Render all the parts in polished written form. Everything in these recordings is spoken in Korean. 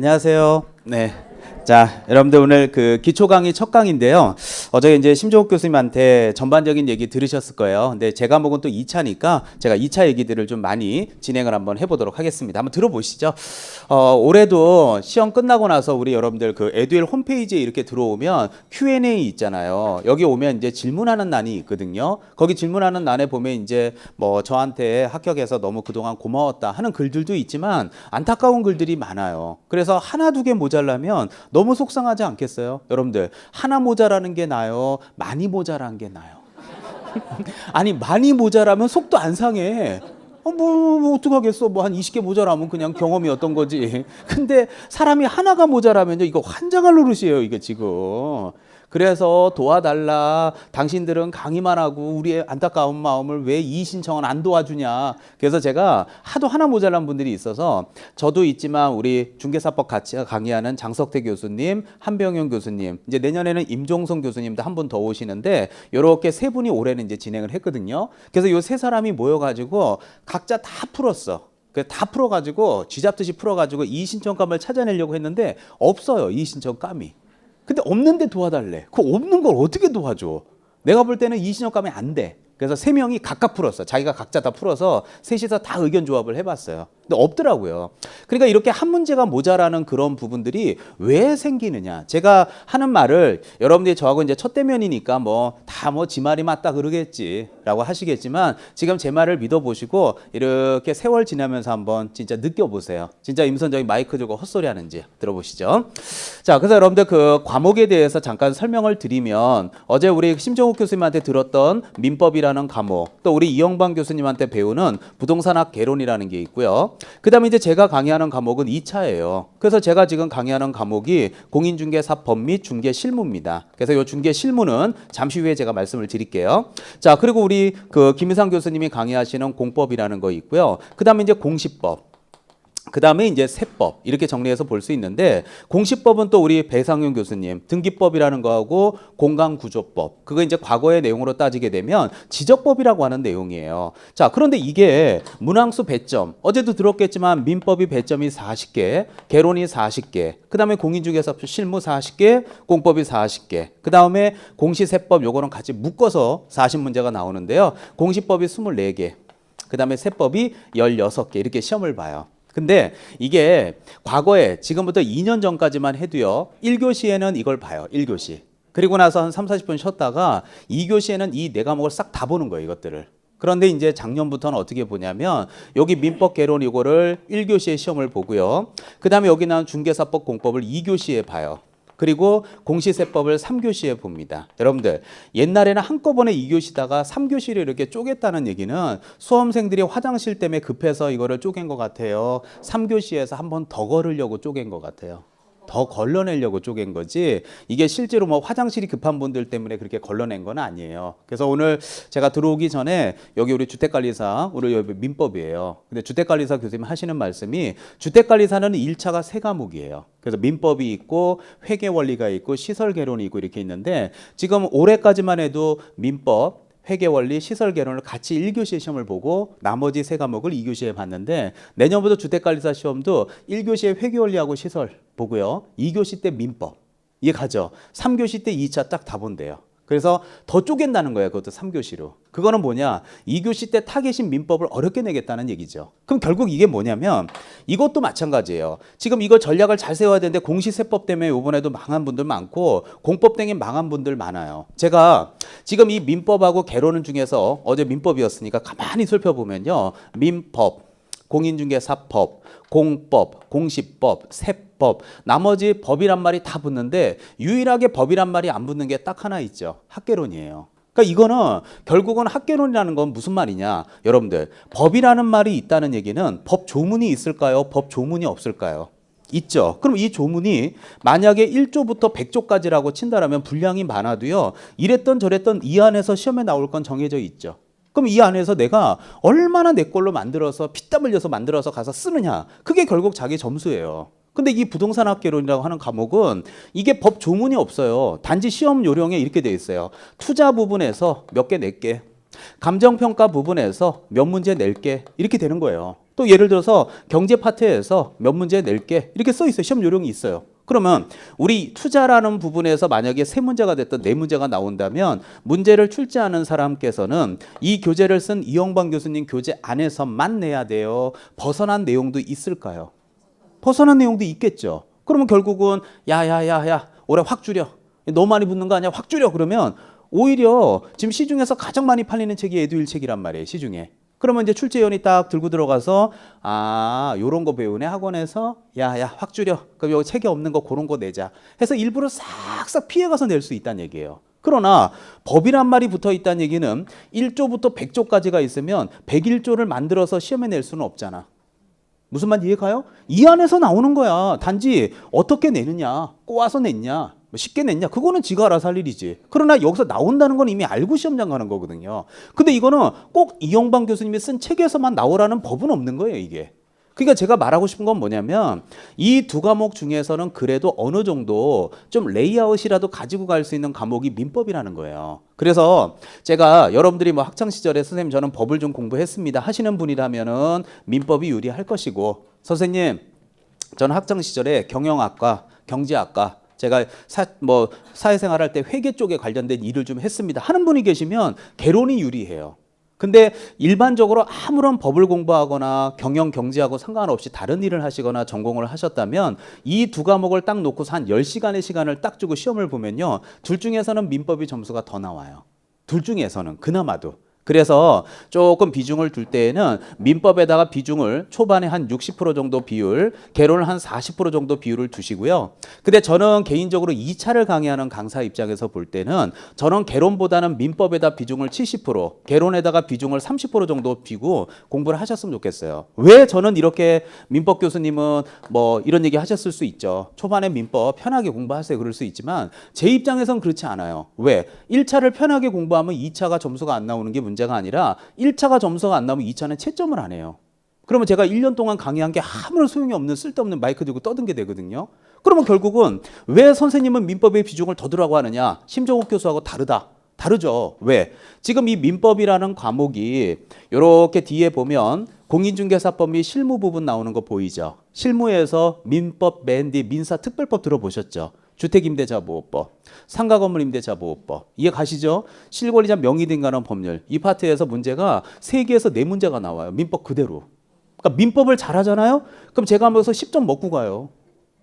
안녕하세요. 네. 자, 여러분들 오늘 그 기초 강의 첫 강의인데요. 어제 이제 심종욱 교수님한테 전반적인 얘기 들으셨을 거예요. 근데 제 과목은 또 2차니까 제가 2차 얘기들을 좀 많이 진행을 한번 해보도록 하겠습니다. 한번 들어보시죠. 올해도 시험 끝나고 나서 우리 여러분들 그 에듀윌 홈페이지에 이렇게 들어오면 Q&A 있잖아요. 여기 오면 이제 질문하는 난이 있거든요. 거기 질문하는 난에 보면 이제 뭐 저한테 합격해서 너무 그동안 고마웠다 하는 글들도 있지만 안타까운 글들이 많아요. 그래서 하나 두 개 모자라면 너무 속상하지 않겠어요? 여러분들 하나 모자라는 게 나아요? 많이 모자란 게 나아요? 아니 많이 모자라면 속도 안 상해. 뭐 어떡하겠어. 뭐 한 20개 모자라면 그냥 경험이었던 거지. 근데 사람이 하나가 모자라면요. 이거 환장할 노릇이에요. 이게 지금. 그래서 도와달라. 당신들은 강의만 하고 우리의 안타까운 마음을 왜 이 신청은 안 도와주냐. 그래서 제가 하도 하나 모자란 분들이 있어서 저도 있지만 우리 중개사법 같이 강의하는 장석태 교수님, 한병현 교수님, 이제 내년에는 임종성 교수님도 한 분 더 오시는데 이렇게 세 분이 올해는 이제 진행을 했거든요. 그래서 이 세 사람이 모여가지고 각자 다 풀었어. 다 풀어가지고 쥐잡듯이 풀어가지고 이 신청감을 찾아내려고 했는데 없어요. 이 신청감이. 근데 없는데 도와달래. 그 없는 걸 어떻게 도와줘? 내가 볼 때는 이 신청감이 안 돼. 그래서 세 명이 각각 풀었어. 자기가 각자 다 풀어서 셋이서 다 의견 조합을 해봤어요. 근데 없더라고요. 그러니까 이렇게 한 문제가 모자라는 그런 부분들이 왜 생기느냐. 제가 하는 말을 여러분들이 저하고 이제 첫 대면이니까 뭐 다 뭐 지 말이 맞다 그러겠지라고 하시겠지만 지금 제 말을 믿어보시고 이렇게 세월 지나면서 한번 진짜 느껴보세요. 진짜 임선정이 마이크 들고 헛소리 하는지 들어보시죠. 자, 그래서 여러분들 그 과목에 대해서 잠깐 설명을 드리면 어제 우리 심정욱 교수님한테 들었던 민법이라는 과목, 또 우리 이영방 교수님한테 배우는 부동산학 개론이라는 게 있고요. 그 다음에 이제 제가 강의하는 과목은 2차예요. 그래서 제가 지금 강의하는 과목이 공인중개사법 및 중개실무입니다. 그래서 이 중개실무는 잠시 후에 제가 말씀을 드릴게요. 자, 그리고 우리 그 김희상 교수님이 강의하시는 공법이라는 거 있고요. 그 다음에 이제 공시법. 그 다음에 이제 세법 이렇게 정리해서 볼 수 있는데 공시법은 또 우리 배상윤 교수님 등기법이라는 거하고 공간구조법 그거 이제 과거의 내용으로 따지게 되면 지적법이라고 하는 내용이에요. 자, 그런데 이게 문항수 배점 어제도 들었겠지만 민법이 배점이 40개 개론이 40개 그 다음에 공인중개사법 실무 40개 공법이 40개 그 다음에 공시세법 요거는 같이 묶어서 40문제가 나오는데요. 공시법이 24개 그 다음에 세법이 16개 이렇게 시험을 봐요. 근데 이게 과거에 지금부터 2년 전까지만 해도요. 1교시에는 이걸 봐요. 1교시. 그리고 나서 한 3, 40분 쉬었다가 2교시에는 이 네 과목을 싹 다 보는 거예요. 이것들을. 그런데 이제 작년부터는 어떻게 보냐면 여기 민법 개론 이거를 1교시에 시험을 보고요. 그 다음에 여기 나온 중개사법 공법을 2교시에 봐요. 그리고 공시세법을 3교시에 봅니다. 여러분들 옛날에는 한꺼번에 2교시다가 3교시를 이렇게 쪼갰다는 얘기는 수험생들이 화장실 때문에 급해서 이거를 쪼갠 것 같아요. 3교시에서 한 번 더 걸으려고 쪼갠 것 같아요. 더 걸러내려고 쪼갠 거지 이게 실제로 뭐 화장실이 급한 분들 때문에 그렇게 걸러낸 건 아니에요. 그래서 오늘 제가 들어오기 전에 여기 우리 주택관리사 우리 여기 민법이에요. 근데 주택관리사 교수님 하시는 말씀이 주택관리사는 1차가 세 과목이에요. 그래서 민법이 있고 회계원리가 있고 시설개론이 있고 이렇게 있는데 지금 올해까지만 해도 민법 회계원리, 시설개론을 같이 1교시에 시험을 보고 나머지 세 과목을 2교시에 봤는데 내년부터 주택관리사 시험도 1교시에 회계원리하고 시설 보고요. 2교시 때 민법. 이해 가죠? 3교시 때 2차 딱 다 본대요. 그래서 더 쪼갠다는 거예요. 그것도 3교시로. 그거는 뭐냐? 2교시 때 타겟인 민법을 어렵게 내겠다는 얘기죠. 그럼 결국 이게 뭐냐면 이것도 마찬가지예요. 지금 이거 전략을 잘 세워야 되는데 공시세법 때문에 이번에도 망한 분들 많고 공법 때문에 망한 분들 많아요. 제가 지금 이 민법하고 개론 중에서 어제 민법이었으니까 가만히 살펴보면요. 민법, 공인중개사법, 공법, 공시법, 세법 나머지 법이란 말이 다 붙는데 유일하게 법이란 말이 안 붙는 게 딱 하나 있죠. 학개론이에요. 그러니까 이거는 결국은 학개론이라는 건 무슨 말이냐. 여러분들 법이라는 말이 있다는 얘기는 법 조문이 있을까요? 법 조문이 없을까요? 있죠. 그럼 이 조문이 만약에 1조부터 100조까지라고 친다라면 분량이 많아도요. 이랬던 저랬던 이 안에서 시험에 나올 건 정해져 있죠. 그럼 이 안에서 내가 얼마나 내 걸로 만들어서 피땀 흘려서 만들어서 가서 쓰느냐. 그게 결국 자기 점수예요. 근데 이 부동산학개론이라고 하는 과목은 이게 법 조문이 없어요. 단지 시험 요령에 이렇게 돼 있어요. 투자 부분에서 몇 개 낼게. 감정평가 부분에서 몇 문제 낼게. 이렇게 되는 거예요. 또 예를 들어서 경제 파트에서 몇 문제 낼게 이렇게 써 있어요. 시험 요령이 있어요. 그러면 우리 투자라는 부분에서 만약에 세 문제가 됐든 네 문제가 나온다면 문제를 출제하는 사람께서는 이 교재를 쓴 이영방 교수님 교재 안에서만 내야 돼요. 벗어난 내용도 있을까요? 벗어난 내용도 있겠죠. 그러면 결국은 야야야야 올해 확 줄여. 너무 많이 붙는 거 아니야? 확 줄여. 그러면 오히려 지금 시중에서 가장 많이 팔리는 책이 에듀윌책이란 말이에요. 시중에. 그러면 이제 출제위원이 딱 들고 들어가서 요런 거 배우네 학원에서 야야 확 줄여. 그럼 여기 책에 없는 거 그런 거 내자. 해서 일부러 싹싹 피해가서 낼 수 있다는 얘기예요. 그러나 법이란 말이 붙어 있다는 얘기는 1조부터 100조까지가 있으면 101조를 만들어서 시험에 낼 수는 없잖아. 무슨 말 이해가요? 이 안에서 나오는 거야. 단지 어떻게 내느냐, 꼬아서 냈냐, 쉽게 냈냐, 그거는 지가 알아서 할 일이지. 그러나 여기서 나온다는 건 이미 알고 시험장 가는 거거든요. 근데 이거는 꼭 이영방 교수님이 쓴 책에서만 나오라는 법은 없는 거예요, 이게. 그러니까 제가 말하고 싶은 건 뭐냐면 이 두 과목 중에서는 그래도 어느 정도 좀 레이아웃이라도 가지고 갈 수 있는 과목이 민법이라는 거예요. 그래서 제가 여러분들이 뭐 학창 시절에 선생님 저는 법을 좀 공부했습니다 하시는 분이라면은 민법이 유리할 것이고, 선생님 저는 학창 시절에 경영학과, 경제학과 제가 사회생활 할 때 회계 쪽에 관련된 일을 좀 했습니다 하는 분이 계시면 개론이 유리해요. 근데 일반적으로 아무런 법을 공부하거나 경영, 경제하고 상관없이 다른 일을 하시거나 전공을 하셨다면 이 두 과목을 딱 놓고서 한 10시간의 시간을 딱 주고 시험을 보면요. 둘 중에서는 민법이 점수가 더 나와요. 둘 중에서는 그나마도. 그래서 조금 비중을 둘 때에는 민법에다가 비중을 초반에 한 60% 정도 비율, 개론을 한 40% 정도 비율을 두시고요. 근데 저는 개인적으로 2차를 강의하는 강사 입장에서 볼 때는 저는 개론보다는 민법에다 비중을 70%, 개론에다가 비중을 30% 정도 비고 공부를 하셨으면 좋겠어요. 왜 저는 이렇게 민법 교수님은 뭐 이런 얘기 하셨을 수 있죠. 초반에 민법 편하게 공부하세요. 그럴 수 있지만 제 입장에선 그렇지 않아요. 왜? 1차를 편하게 공부하면 2차가 점수가 안 나오는 게 문제가 아니라 1차가 점수가 안 나오면 2차는 채점을 안 해요. 그러면 제가 1년 동안 강의한 게 아무런 소용이 없는 쓸데없는 마이크 들고 떠든 게 되거든요. 그러면 결국은 왜 선생님은 민법의 비중을 더 두라고 하느냐? 심정욱 교수하고 다르죠. 왜? 지금 이 민법이라는 과목이 이렇게 뒤에 보면 공인중개사법 및 실무 부분 나오는 거 보이죠? 실무에서 민법 맨 뒤 민사특별법 들어보셨죠? 주택임대차보호법, 상가건물임대차보호법 이해 가시죠? 실권리자 명의등간한 법률 이 파트에서 문제가 3개에서 4문제가 나와요. 민법 그대로. 그러니까 민법을 잘하잖아요? 그럼 제가 하면서 10점 먹고 가요.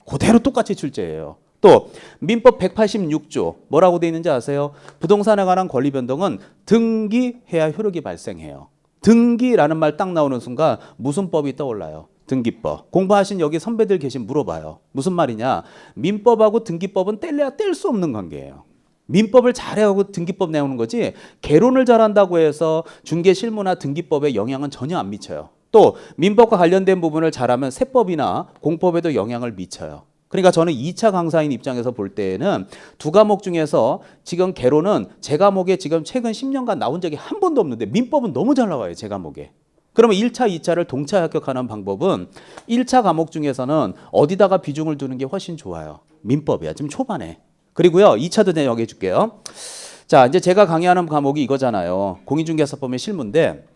그대로 똑같이 출제해요. 또 민법 186조 뭐라고 돼 있는지 아세요? 부동산에 관한 권리 변동은 등기해야 효력이 발생해요. 등기라는 말 딱 나오는 순간 무슨 법이 떠올라요? 등기법. 공부하신 여기 선배들 계신 물어봐요. 무슨 말이냐? 민법하고 등기법은 뗄래야 뗄 수 없는 관계예요. 민법을 잘해하고 등기법 내오는 거지 개론을 잘한다고 해서 중개실무나 등기법에 영향은 전혀 안 미쳐요. 또 민법과 관련된 부분을 잘하면 세법이나 공법에도 영향을 미쳐요. 그러니까 저는 2차 강사인 입장에서 볼 때에는 두 과목 중에서 지금 개론은 제 과목에 지금 최근 10년간 나온 적이 한 번도 없는데 민법은 너무 잘 나와요. 제 과목에. 그러면 1차, 2차를 동차 합격하는 방법은 1차 과목 중에서는 어디다가 비중을 두는 게 훨씬 좋아요. 민법이야. 지금 초반에. 그리고요. 2차도 내가 얘기해 줄게요. 자, 이제 제가 강의하는 과목이 이거잖아요. 공인중개사법의 실무인데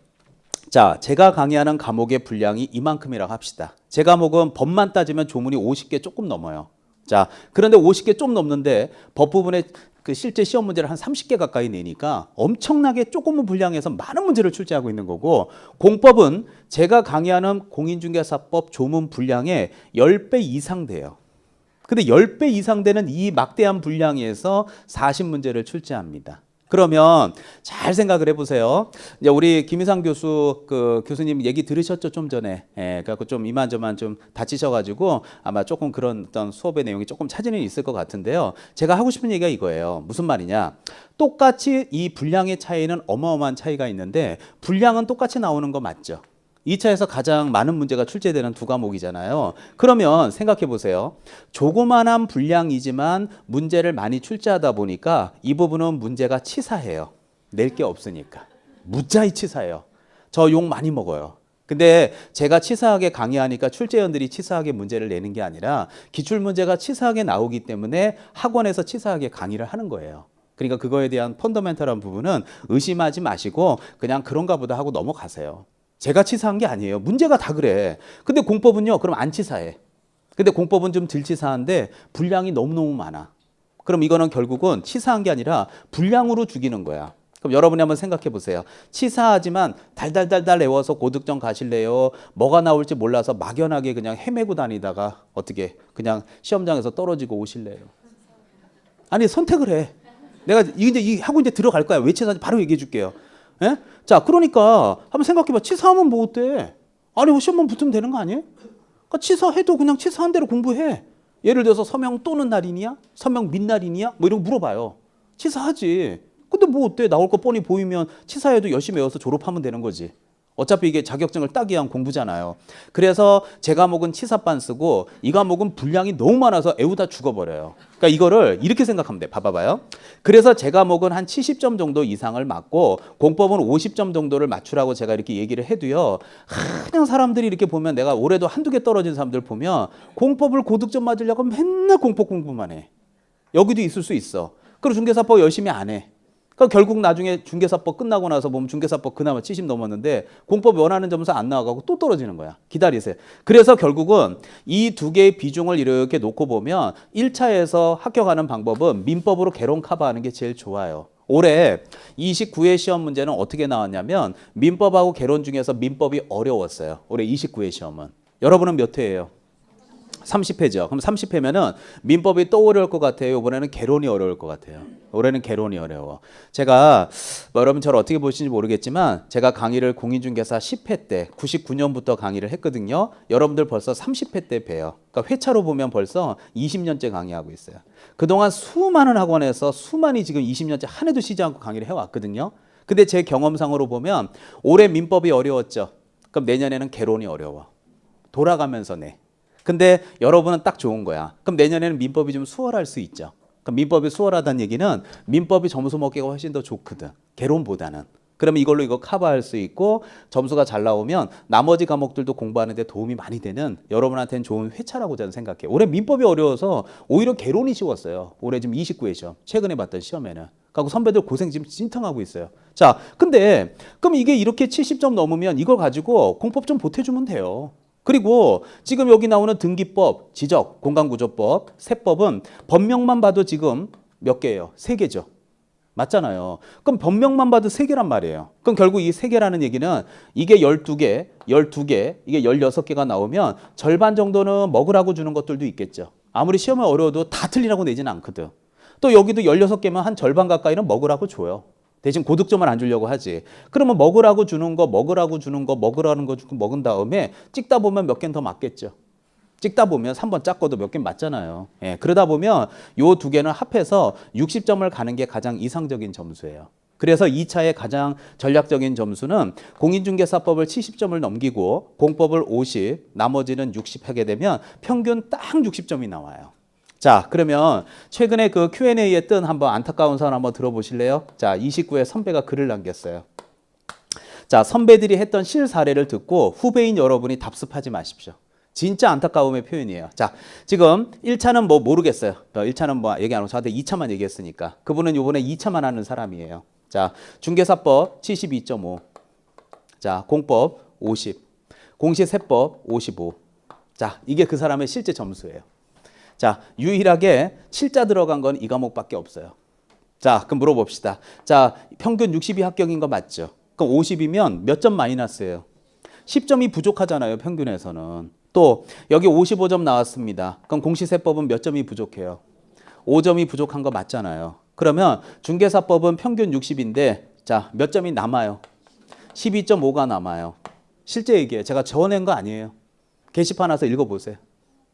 자, 제가 강의하는 과목의 분량이 이만큼이라고 합시다. 제 과목은 법만 따지면 조문이 50개 조금 넘어요. 자, 그런데 50개 좀 넘는데 법 부분에 그 실제 시험 문제를 한 30개 가까이 내니까 엄청나게 조금은 분량에서 많은 문제를 출제하고 있는 거고, 공법은 제가 강의하는 공인중개사법 조문 분량의 10배 이상 돼요. 근데 10배 이상 되는 이 막대한 분량에서 40문제를 출제합니다. 그러면 잘 생각을 해보세요. 이제 우리 김희상 교수 교수님 얘기 들으셨죠 좀 전에. 그래갖고 좀 이만저만 좀 다치셔가지고 아마 조금 그런 어떤 수업의 내용이 조금 차질이 있을 것 같은데요. 제가 하고 싶은 얘기가 이거예요. 무슨 말이냐? 똑같이 이 분량의 차이는 어마어마한 차이가 있는데 분량은 똑같이 나오는 거 맞죠? 2차에서 가장 많은 문제가 출제되는 두 과목이잖아요. 그러면 생각해 보세요. 조그만한 분량이지만 문제를 많이 출제하다 보니까 이 부분은 문제가 치사해요. 낼 게 없으니까. 무지하게 치사해요. 저 욕 많이 먹어요. 근데 제가 치사하게 강의하니까 출제위원들이 치사하게 문제를 내는 게 아니라 기출문제가 치사하게 나오기 때문에 학원에서 치사하게 강의를 하는 거예요. 그러니까 그거에 대한 펀더멘털한 부분은 의심하지 마시고 그냥 그런가 보다 하고 넘어가세요. 제가 치사한 게 아니에요. 문제가 다 그래. 근데 공법은요, 그럼 안 치사해. 근데 공법은 좀 덜 치사한데 분량이 너무너무 많아. 그럼 이거는 결국은 치사한 게 아니라 분량으로 죽이는 거야. 그럼 여러분이 한번 생각해 보세요. 치사하지만 달달달달 외워서 고득점 가실래요? 뭐가 나올지 몰라서 막연하게 그냥 헤매고 다니다가 어떻게 그냥 시험장에서 떨어지고 오실래요? 아니, 선택을 해. 내가 이제 하고 이제 들어갈 거야. 왜 치사한지 바로 얘기해 줄게요. 예? 자, 그러니까 한번 생각해 봐. 치사하면 뭐 어때? 아니, 뭐 시험만 붙으면 되는 거 아니에요? 그러니까 치사해도 그냥 치사한 대로 공부해. 예를 들어서 서명 또는 날인이야? 서명 민 날인이야? 뭐 이런 거 물어봐요. 치사하지. 근데 뭐 어때? 나올 거 뻔히 보이면 치사해도 열심히 외워서 졸업하면 되는 거지. 어차피 이게 자격증을 따기 위한 공부잖아요. 그래서 제 과목은 치사반 쓰고 이 과목은 분량이 너무 많아서 애우다 죽어버려요. 그러니까 이거를 이렇게 생각하면 돼. 봐봐요. 그래서 제 과목은 한 70점 정도 이상을 맞고 공법은 50점 정도를 맞추라고 제가 이렇게 얘기를 해도요. 그냥 사람들이 이렇게 보면 내가 올해도 한두 개 떨어진 사람들 보면 공법을 고득점 맞으려고 맨날 공법 공부만 해. 여기도 있을 수 있어. 그리고 중개사법 열심히 안 해. 그러니까 결국 나중에 중개사법 끝나고 나서 보면 중개사법 그나마 70 넘었는데 공법 원하는 점수 안 나와가고 또 떨어지는 거야. 기다리세요. 그래서 결국은 이 두 개의 비중을 이렇게 놓고 보면 1차에서 합격하는 방법은 민법으로 개론 커버하는 게 제일 좋아요. 올해 29회 시험 문제는 어떻게 나왔냐면 민법하고 개론 중에서 민법이 어려웠어요. 올해 29회 시험은. 여러분은 몇 회예요? 30회죠. 그럼 30회면은 민법이 또 어려울 것 같아요. 이번에는 개론이 어려울 것 같아요. 올해는 개론이 어려워. 제가 뭐 여러분 저를 어떻게 보시는지 모르겠지만 제가 강의를 공인중개사 10회 때 99년부터 강의를 했거든요. 여러분들 벌써 30회 때 봬요. 그러니까 회차로 보면 벌써 20년째 강의하고 있어요. 그동안 수많은 학원에서 수많이 지금 20년째 한 해도 쉬지 않고 강의를 해왔거든요. 근데 제 경험상으로 보면 올해 민법이 어려웠죠. 그럼 내년에는 개론이 어려워. 돌아가면서 내. 근데 여러분은 딱 좋은 거야. 그럼 내년에는 민법이 좀 수월할 수 있죠. 그럼 민법이 수월하다는 얘기는 민법이 점수 먹기가 훨씬 더 좋거든. 개론보다는. 그러면 이걸로 이거 커버할 수 있고 점수가 잘 나오면 나머지 과목들도 공부하는 데 도움이 많이 되는 여러분한테는 좋은 회차라고 저는 생각해요. 올해 민법이 어려워서 오히려 개론이 쉬웠어요. 올해 지금 29회 시험. 최근에 봤던 시험에는. 그리고 선배들 고생 지금 진탕하고 있어요. 자, 근데 그럼 이게 이렇게 70점 넘으면 이걸 가지고 공법 좀 보태주면 돼요. 그리고 지금 여기 나오는 등기법, 지적, 공간구조법, 세법은 법명만 봐도 지금 몇 개예요? 3개죠. 맞잖아요. 그럼 법명만 봐도 3개란 말이에요. 그럼 결국 이 3개라는 얘기는 이게 12개, 이게 16개가 나오면 절반 정도는 먹으라고 주는 것들도 있겠죠. 아무리 시험이 어려워도 다 틀리라고 내지는 않거든. 또 여기도 16개면 한 절반 가까이는 먹으라고 줘요. 대신 고득점을 안 주려고 하지. 그러면 먹으라고 주는 거, 먹으라는 거 주고 먹은 다음에 찍다 보면 몇 개는 더 맞겠죠. 찍다 보면 3번 짰고도 몇 개 맞잖아요. 예, 그러다 보면 요 두 개는 합해서 60점을 가는 게 가장 이상적인 점수예요. 그래서 2차의 가장 전략적인 점수는 공인중개사법을 70점을 넘기고 공법을 50, 나머지는 60 하게 되면 평균 딱 60점이 나와요. 자, 그러면 최근에 그 Q&A에 뜬 한번 안타까운 사연 한번 들어보실래요? 자, 29회 선배가 글을 남겼어요. 자, 선배들이 했던 실사례를 듣고 후배인 여러분이 답습하지 마십시오. 진짜 안타까움의 표현이에요. 자, 지금 1차는 뭐 모르겠어요. 1차는 뭐 얘기 안 하고 저한테 2차만 얘기했으니까. 그분은 이번에 2차만 하는 사람이에요. 자, 중개사법 72.5. 자, 공법 50. 공시세법 55. 자, 이게 그 사람의 실제 점수예요. 자, 유일하게 7자 들어간 건 이 과목밖에 없어요. 자, 그럼 물어봅시다. 자, 평균 60이 합격인 거 맞죠? 그럼 50이면 몇 점 마이너스예요? 10점이 부족하잖아요, 평균에서는. 또 여기 55점 나왔습니다. 그럼 공시세법은 몇 점이 부족해요? 5점이 부족한 거 맞잖아요. 그러면 중개사법은 평균 60인데 자, 몇 점이 남아요? 12.5가 남아요. 실제 얘기예요. 제가 적어낸 거 아니에요. 게시판 와서 읽어보세요.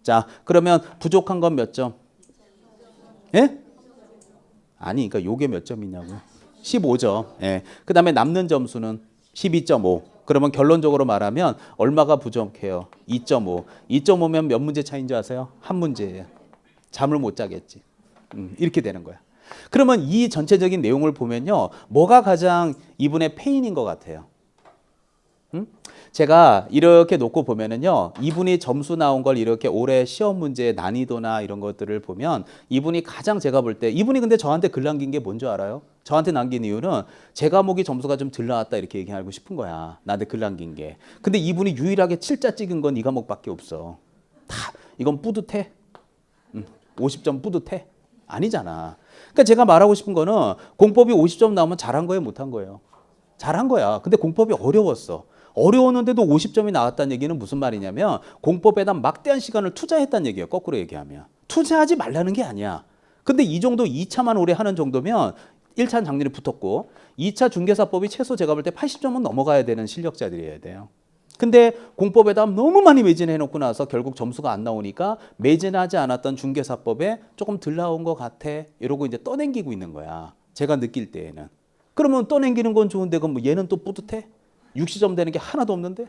자, 그러면 부족한 건 몇 점? 예? 아니, 그러니까 요게 몇 점이냐고. 15점. 예. 그 다음에 남는 점수는 12.5. 그러면 결론적으로 말하면 얼마가 부족해요? 2.5. 2.5면 몇 문제 차이인 줄 아세요? 한 문제예요. 잠을 못 자겠지. 이렇게 되는 거야. 그러면 이 전체적인 내용을 보면요. 뭐가 가장 이분의 페인인 것 같아요? 제가 이렇게 놓고 보면은요, 이분이 점수 나온 걸 이렇게 올해 시험 문제의 난이도나 이런 것들을 보면 이분이 가장 제가 볼 때, 이분이 근데 저한테 글 남긴 게 뭔 줄 알아요? 저한테 남긴 이유는 제 과목이 점수가 좀 덜 나왔다 이렇게 얘기하고 싶은 거야. 나한테 글 남긴 게. 근데 이분이 유일하게 7자 찍은 건 이 과목밖에 없어. 다 이건 뿌듯해? 50점 뿌듯해? 아니잖아. 그러니까 제가 말하고 싶은 거는 공법이 50점 나오면 잘한 거예요, 못한 거예요? 잘한 거야. 근데 공법이 어려웠어. 어려웠는데도 50점이 나왔다는 얘기는 무슨 말이냐면 공법에다 막대한 시간을 투자했다는 얘기예요. 거꾸로 얘기하면. 투자하지 말라는 게 아니야. 근데 이 정도 2차만 오래 하는 정도면 1차는 작년에 붙었고 2차 중개사법이 최소 제가 볼 때 80점은 넘어가야 되는 실력자들이어야 돼요. 근데 공법에다 너무 많이 매진해 놓고 나서 결국 점수가 안 나오니까 매진하지 않았던 중개사법에 조금 덜 나온 것 같아. 이러고 이제 떠넘기고 있는 거야. 제가 느낄 때에는. 그러면 떠넘기는 건 좋은데 그럼 뭐 얘는 또 뿌듯해? 60점 되는 게 하나도 없는데?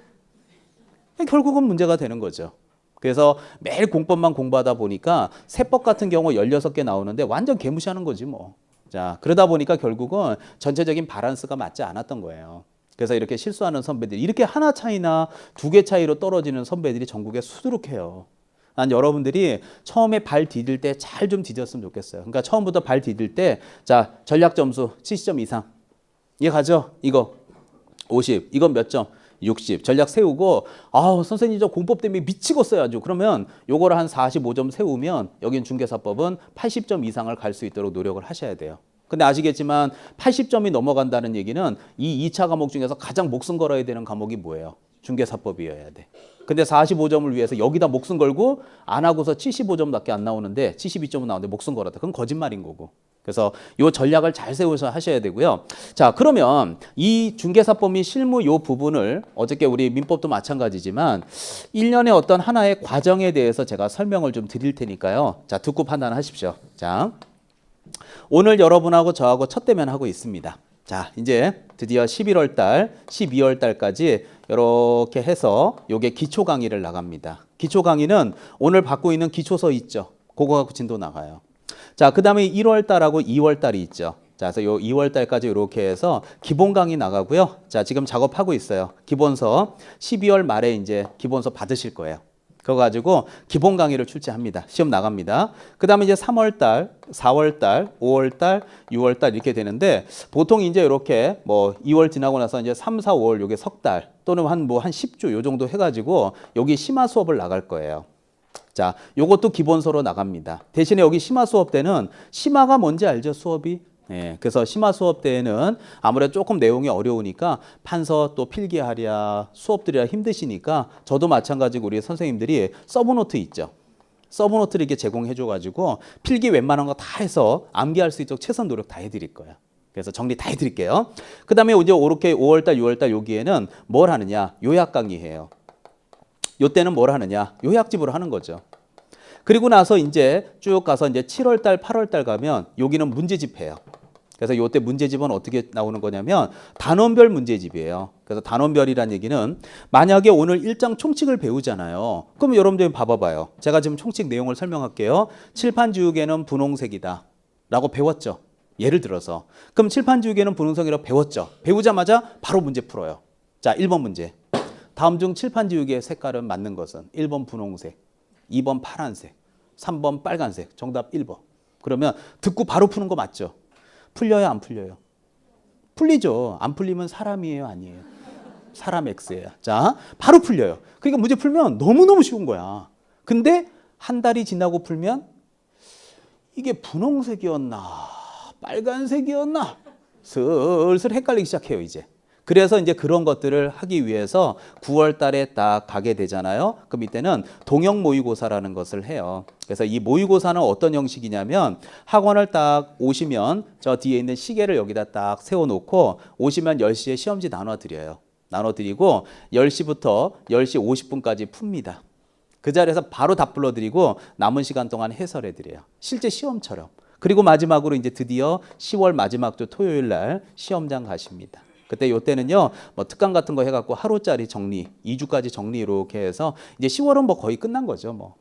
결국은 문제가 되는 거죠. 그래서 매일 공법만 공부하다 보니까 세법 같은 경우 16개 나오는데 완전 개무시하는 거지 뭐. 자, 그러다 보니까 결국은 전체적인 바란스가 맞지 않았던 거예요. 그래서 이렇게 실수하는 선배들이 이렇게 하나 차이나 2개 차이로 떨어지는 선배들이 전국에 수두룩해요. 난 여러분들이 처음에 발 디딜 때 잘 좀 디뎠으면 좋겠어요. 그러니까 처음부터 발 디딜 때 자, 전략 점수 70점 이상. 이해 가죠? 이거 50. 이건 몇 점? 60. 전략 세우고 선생님 저 공법 때문에 미치겠어요 아주. 그러면 요거를 한 45점 세우면 여긴 중개사법은 80점 이상을 갈 수 있도록 노력을 하셔야 돼요. 근데 아시겠지만 80점이 넘어간다는 얘기는 이 2차 과목 중에서 가장 목숨 걸어야 되는 과목이 뭐예요? 중개사법이어야 돼. 근데 45점을 위해서 여기다 목숨 걸고 안 하고서 75점밖에 안 나오는데 72점은 나오는데 목숨 걸었다. 그건 거짓말인 거고. 그래서 이 전략을 잘 세워서 하셔야 되고요. 자, 그러면 이 중개사법 및 실무 이 부분을 어저께 우리 민법도 마찬가지지만 1년의 어떤 하나의 과정에 대해서 제가 설명을 좀 드릴 테니까요. 자, 듣고 판단하십시오. 자, 오늘 여러분하고 저하고 첫 대면 하고 있습니다. 자, 이제 드디어 11월 달, 12월 달까지 이렇게 해서 요게 기초 강의를 나갑니다. 기초 강의는 오늘 받고 있는 기초서 있죠. 그거 갖고 진도 나가요. 자, 그 다음에 1월 달하고 2월 달이 있죠. 자, 그래서 요 2월 달까지 이렇게 해서 기본 강의 나가고요. 자, 지금 작업하고 있어요. 기본서 12월 말에 이제 기본서 받으실 거예요. 그거 가지고 기본 강의를 출제합니다. 시험 나갑니다. 그 다음에 이제 3월 달, 4월 달, 5월 달, 6월 달 이렇게 되는데 보통 이제 이렇게 뭐 2월 지나고 나서 이제 3, 4, 5월 요게 석 달 또는 한 10주 요 정도 해가지고 여기 심화 수업을 나갈 거예요. 자, 요것도 기본서로 나갑니다. 대신에 여기 심화 수업 때는 심화가 뭔지 알죠? 수업이? 네, 그래서 심화 수업 때에는 아무래도 조금 내용이 어려우니까 판서 또 필기하랴 수업들이라 힘드시니까 저도 마찬가지고 우리 선생님들이 서브노트 있죠. 서브노트를 이렇게 제공해 줘가지고 필기 웬만한 거 다 해서 암기할 수 있도록 최선 노력 다 해드릴 거예요. 그래서 정리 다 해드릴게요. 그 다음에 이제 이렇게 5월달, 6월달 여기에는 뭘 하느냐? 요약 강의해요. 요때는 뭘 하느냐? 요약집으로 하는 거죠. 그리고 나서 이제 쭉 가서 이제 7월달, 8월달 가면 여기는 문제집해요. 그래서 요때 문제집은 어떻게 나오는 거냐면 단원별 문제집이에요. 그래서 단원별이란 얘기는 만약에 오늘 일장 총칙을 배우잖아요. 그럼 여러분들 봐봐요. 제가 지금 총칙 내용을 설명할게요. 칠판지우개는 분홍색이다 라고 배웠죠. 예를 들어서. 그럼 칠판지우개는 분홍색이라고 배웠죠. 배우자마자 바로 문제 풀어요. 자, 1번 문제. 다음 중 칠판지우개의 색깔은 맞는 것은 1번 분홍색, 2번 파란색, 3번 빨간색. 정답 1번. 그러면 듣고 바로 푸는 거 맞죠? 풀려요, 안 풀려요? 풀리죠. 안 풀리면 사람이에요, 아니에요? 사람 X예요. 자, 바로 풀려요. 그러니까 문제 풀면 너무너무 쉬운 거야. 근데 한 달이 지나고 풀면 이게 분홍색이었나 빨간색이었나 슬슬 헷갈리기 시작해요, 이제. 그래서 이제 그런 것들을 하기 위해서 9월 달에 딱 가게 되잖아요. 그럼 이때는 동형 모의고사라는 것을 해요. 그래서 이 모의고사는 어떤 형식이냐면 학원을 딱 오시면 저 뒤에 있는 시계를 여기다 딱 세워놓고 오시면 10시에 시험지 나눠드려요. 나눠드리고 10시부터 10시 50분까지 풉니다. 그 자리에서 바로 답 불러드리고 남은 시간 동안 해설해드려요. 실제 시험처럼. 그리고 마지막으로 이제 드디어 10월 마지막 주 토요일 날 시험장 가십니다. 그때 요때는요, 뭐 특강 같은 거 해갖고 하루짜리 정리, 2주까지 정리 이렇게 해서 이제 10월은 뭐 거의 끝난 거죠, 뭐.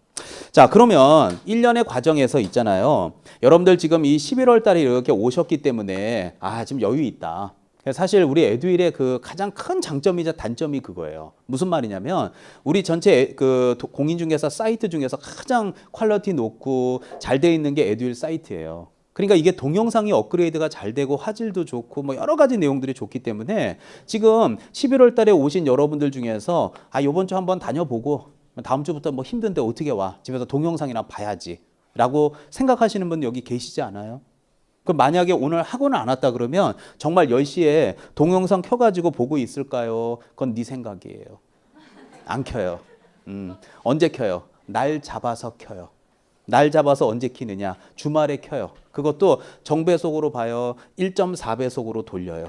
자, 그러면 1년의 과정에서 있잖아요. 여러분들 지금 이 11월 달에 이렇게 오셨기 때문에 지금 여유 있다. 사실 우리 에듀윌의 그 가장 큰 장점이자 단점이 그거예요. 무슨 말이냐면 우리 전체 그 공인중개사 사이트 중에서 가장 퀄리티 높고 잘 돼 있는 게 에듀윌 사이트예요. 그러니까 이게 동영상이 업그레이드가 잘 되고 화질도 좋고 뭐 여러 가지 내용들이 좋기 때문에 지금 11월 달에 오신 여러분들 중에서 요번 주 한번 다녀보고 다음 주부터 뭐 힘든데 어떻게 와? 집에서 동영상이나 봐야지 라고 생각하시는 분 여기 계시지 않아요? 그럼 만약에 오늘 학원을 안 왔다 그러면 정말 10시에 동영상 켜가지고 보고 있을까요? 그건 네 생각이에요. 안 켜요. 언제 켜요? 날 잡아서 켜요. 날 잡아서 언제 키느냐? 주말에 켜요. 그것도 정배속으로 봐요. 1.4배속으로 돌려요.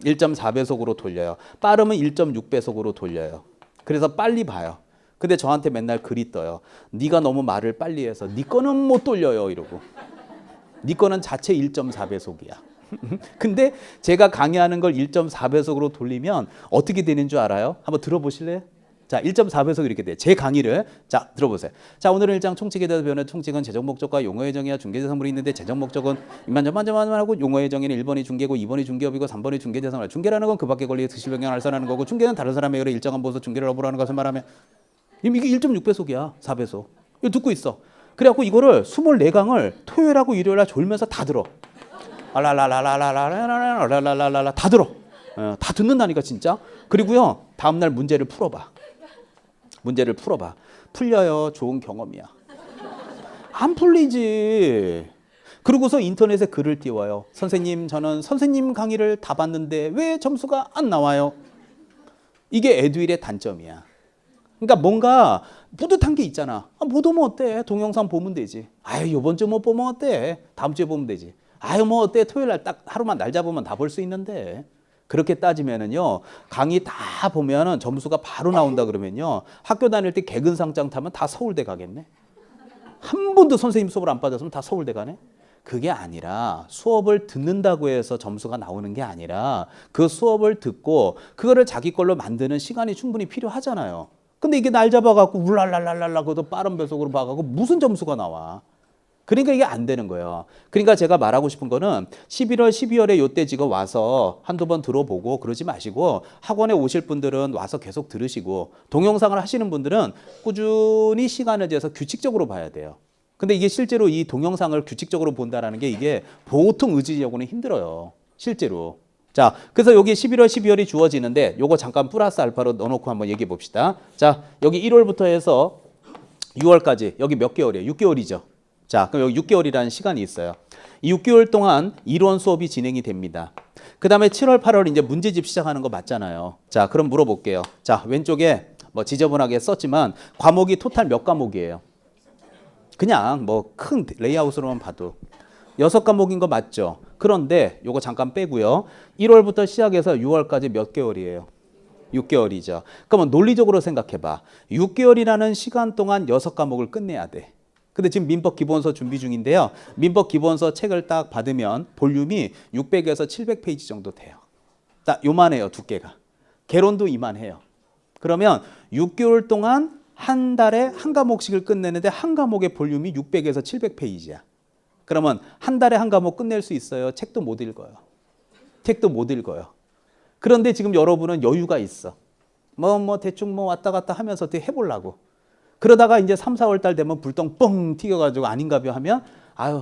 1.4배속으로 돌려요. 빠르면 1.6배속으로 돌려요. 그래서 빨리 봐요. 근데 저한테 맨날 글이 떠요. 네가 너무 말을 빨리 해서 네 거는 못 돌려요 이러고. 네 거는 자체 1.4배속이야. 근데 제가 강의하는 걸 1.4배속으로 돌리면 어떻게 되는 줄 알아요? 한번 들어보실래요? 자, 1.4배속 이렇게 돼. 제 강의를 자 들어보세요. 자, 오늘은 1장 총칙에 대해서 배우는 총칙은 재정 목적과 용어 예정이야 중개재산물이 있는데 재정 목적은 이만저만저만 하고 용어 예정에는 1번이 중개고 2번이 중개업이고 3번이 중개재산물. 중개라는 건 그 밖에 권리에 득실 변경을 알선하는 거고 중개는 다른 사람의 의뢰 일정한 보수 중개를 업으라는 것을 말하면 이게 1.6배속이야. 4배속. 이거 듣고 있어. 그래갖고 이거를 24강을 토요일하고 일요일날 졸면서 다 들어. 라라라라라라라라라라라라 다 들어. 다 듣는다니까 진짜. 그리고요 다음날 문제를 풀어봐. 문제를 풀어봐. 풀려요. 좋은 경험이야. 안 풀리지. 그러고서 인터넷에 글을 띄워요. 선생님 저는 선생님 강의를 다 봤는데 왜 점수가 안 나와요? 이게 에듀윌의 단점이야. 그러니까 뭔가 뿌듯한 게 있잖아. 못 오면 어때? 동영상 보면 되지. 요번 주 못 보면 어때? 다음 주에 보면 되지. 뭐 어때? 토요일 날 딱 하루만 날 잡으면 다 볼 수 있는데. 그렇게 따지면은요. 강의 다 보면은 점수가 바로 나온다 그러면요. 학교 다닐 때 개근상장 타면 다 서울대 가겠네. 한 번도 선생님 수업을 안 받았으면 다 서울대 가네. 그게 아니라 수업을 듣는다고 해서 점수가 나오는 게 아니라 그 수업을 듣고 그거를 자기 걸로 만드는 시간이 충분히 필요하잖아요. 근데 이게 날 잡아갖고 울랄랄랄랄라 그것도 빠른 배속으로 봐갖고 무슨 점수가 나와. 그러니까 이게 안 되는 거예요. 그러니까 제가 말하고 싶은 거는 11월, 12월에 요때 지금 와서 한두 번 들어보고 그러지 마시고 학원에 오실 분들은 와서 계속 들으시고 동영상을 하시는 분들은 꾸준히 시간을 재서 규칙적으로 봐야 돼요. 근데 이게 실제로 이 동영상을 규칙적으로 본다라는 게 이게 보통 의지적으로는 힘들어요. 실제로. 자, 그래서 여기 11월, 12월이 주어지는데 요거 잠깐 플러스 알파로 넣어놓고 한번 얘기해 봅시다. 자, 여기 1월부터 해서 6월까지 여기 몇 개월이에요? 6개월이죠. 자, 그럼 여기 6개월이라는 시간이 있어요. 이 6개월 동안 이론 수업이 진행이 됩니다. 그 다음에 7월, 8월 이제 문제집 시작하는 거 맞잖아요. 자, 그럼 물어볼게요. 자, 왼쪽에 뭐 지저분하게 썼지만 과목이 토탈 몇 과목이에요? 그냥 뭐 큰 레이아웃으로만 봐도 6과목인 거 맞죠? 그런데 요거 잠깐 빼고요. 1월부터 시작해서 6월까지 몇 개월이에요? 6개월이죠. 그러면 논리적으로 생각해봐. 6개월이라는 시간 동안 6과목을 끝내야 돼. 근데 지금 민법 기본서 준비 중인데요. 민법 기본서 책을 딱 받으면 볼륨이 600에서 700페이지 정도 돼요. 딱 요만해요, 두께가. 개론도 이만해요. 그러면 6개월 동안 한 달에 한 과목씩을 끝내는데 한 과목의 볼륨이 600에서 700페이지야. 그러면 한 달에 한 과목 끝낼 수 있어요? 책도 못 읽어요. 책도 못 읽어요. 그런데 지금 여러분은 여유가 있어. 대충 왔다 갔다 하면서 어떻게 해보려고. 그러다가 이제 3, 4월 달 되면 불똥 뻥 튀겨가지고 아닌가벼 하면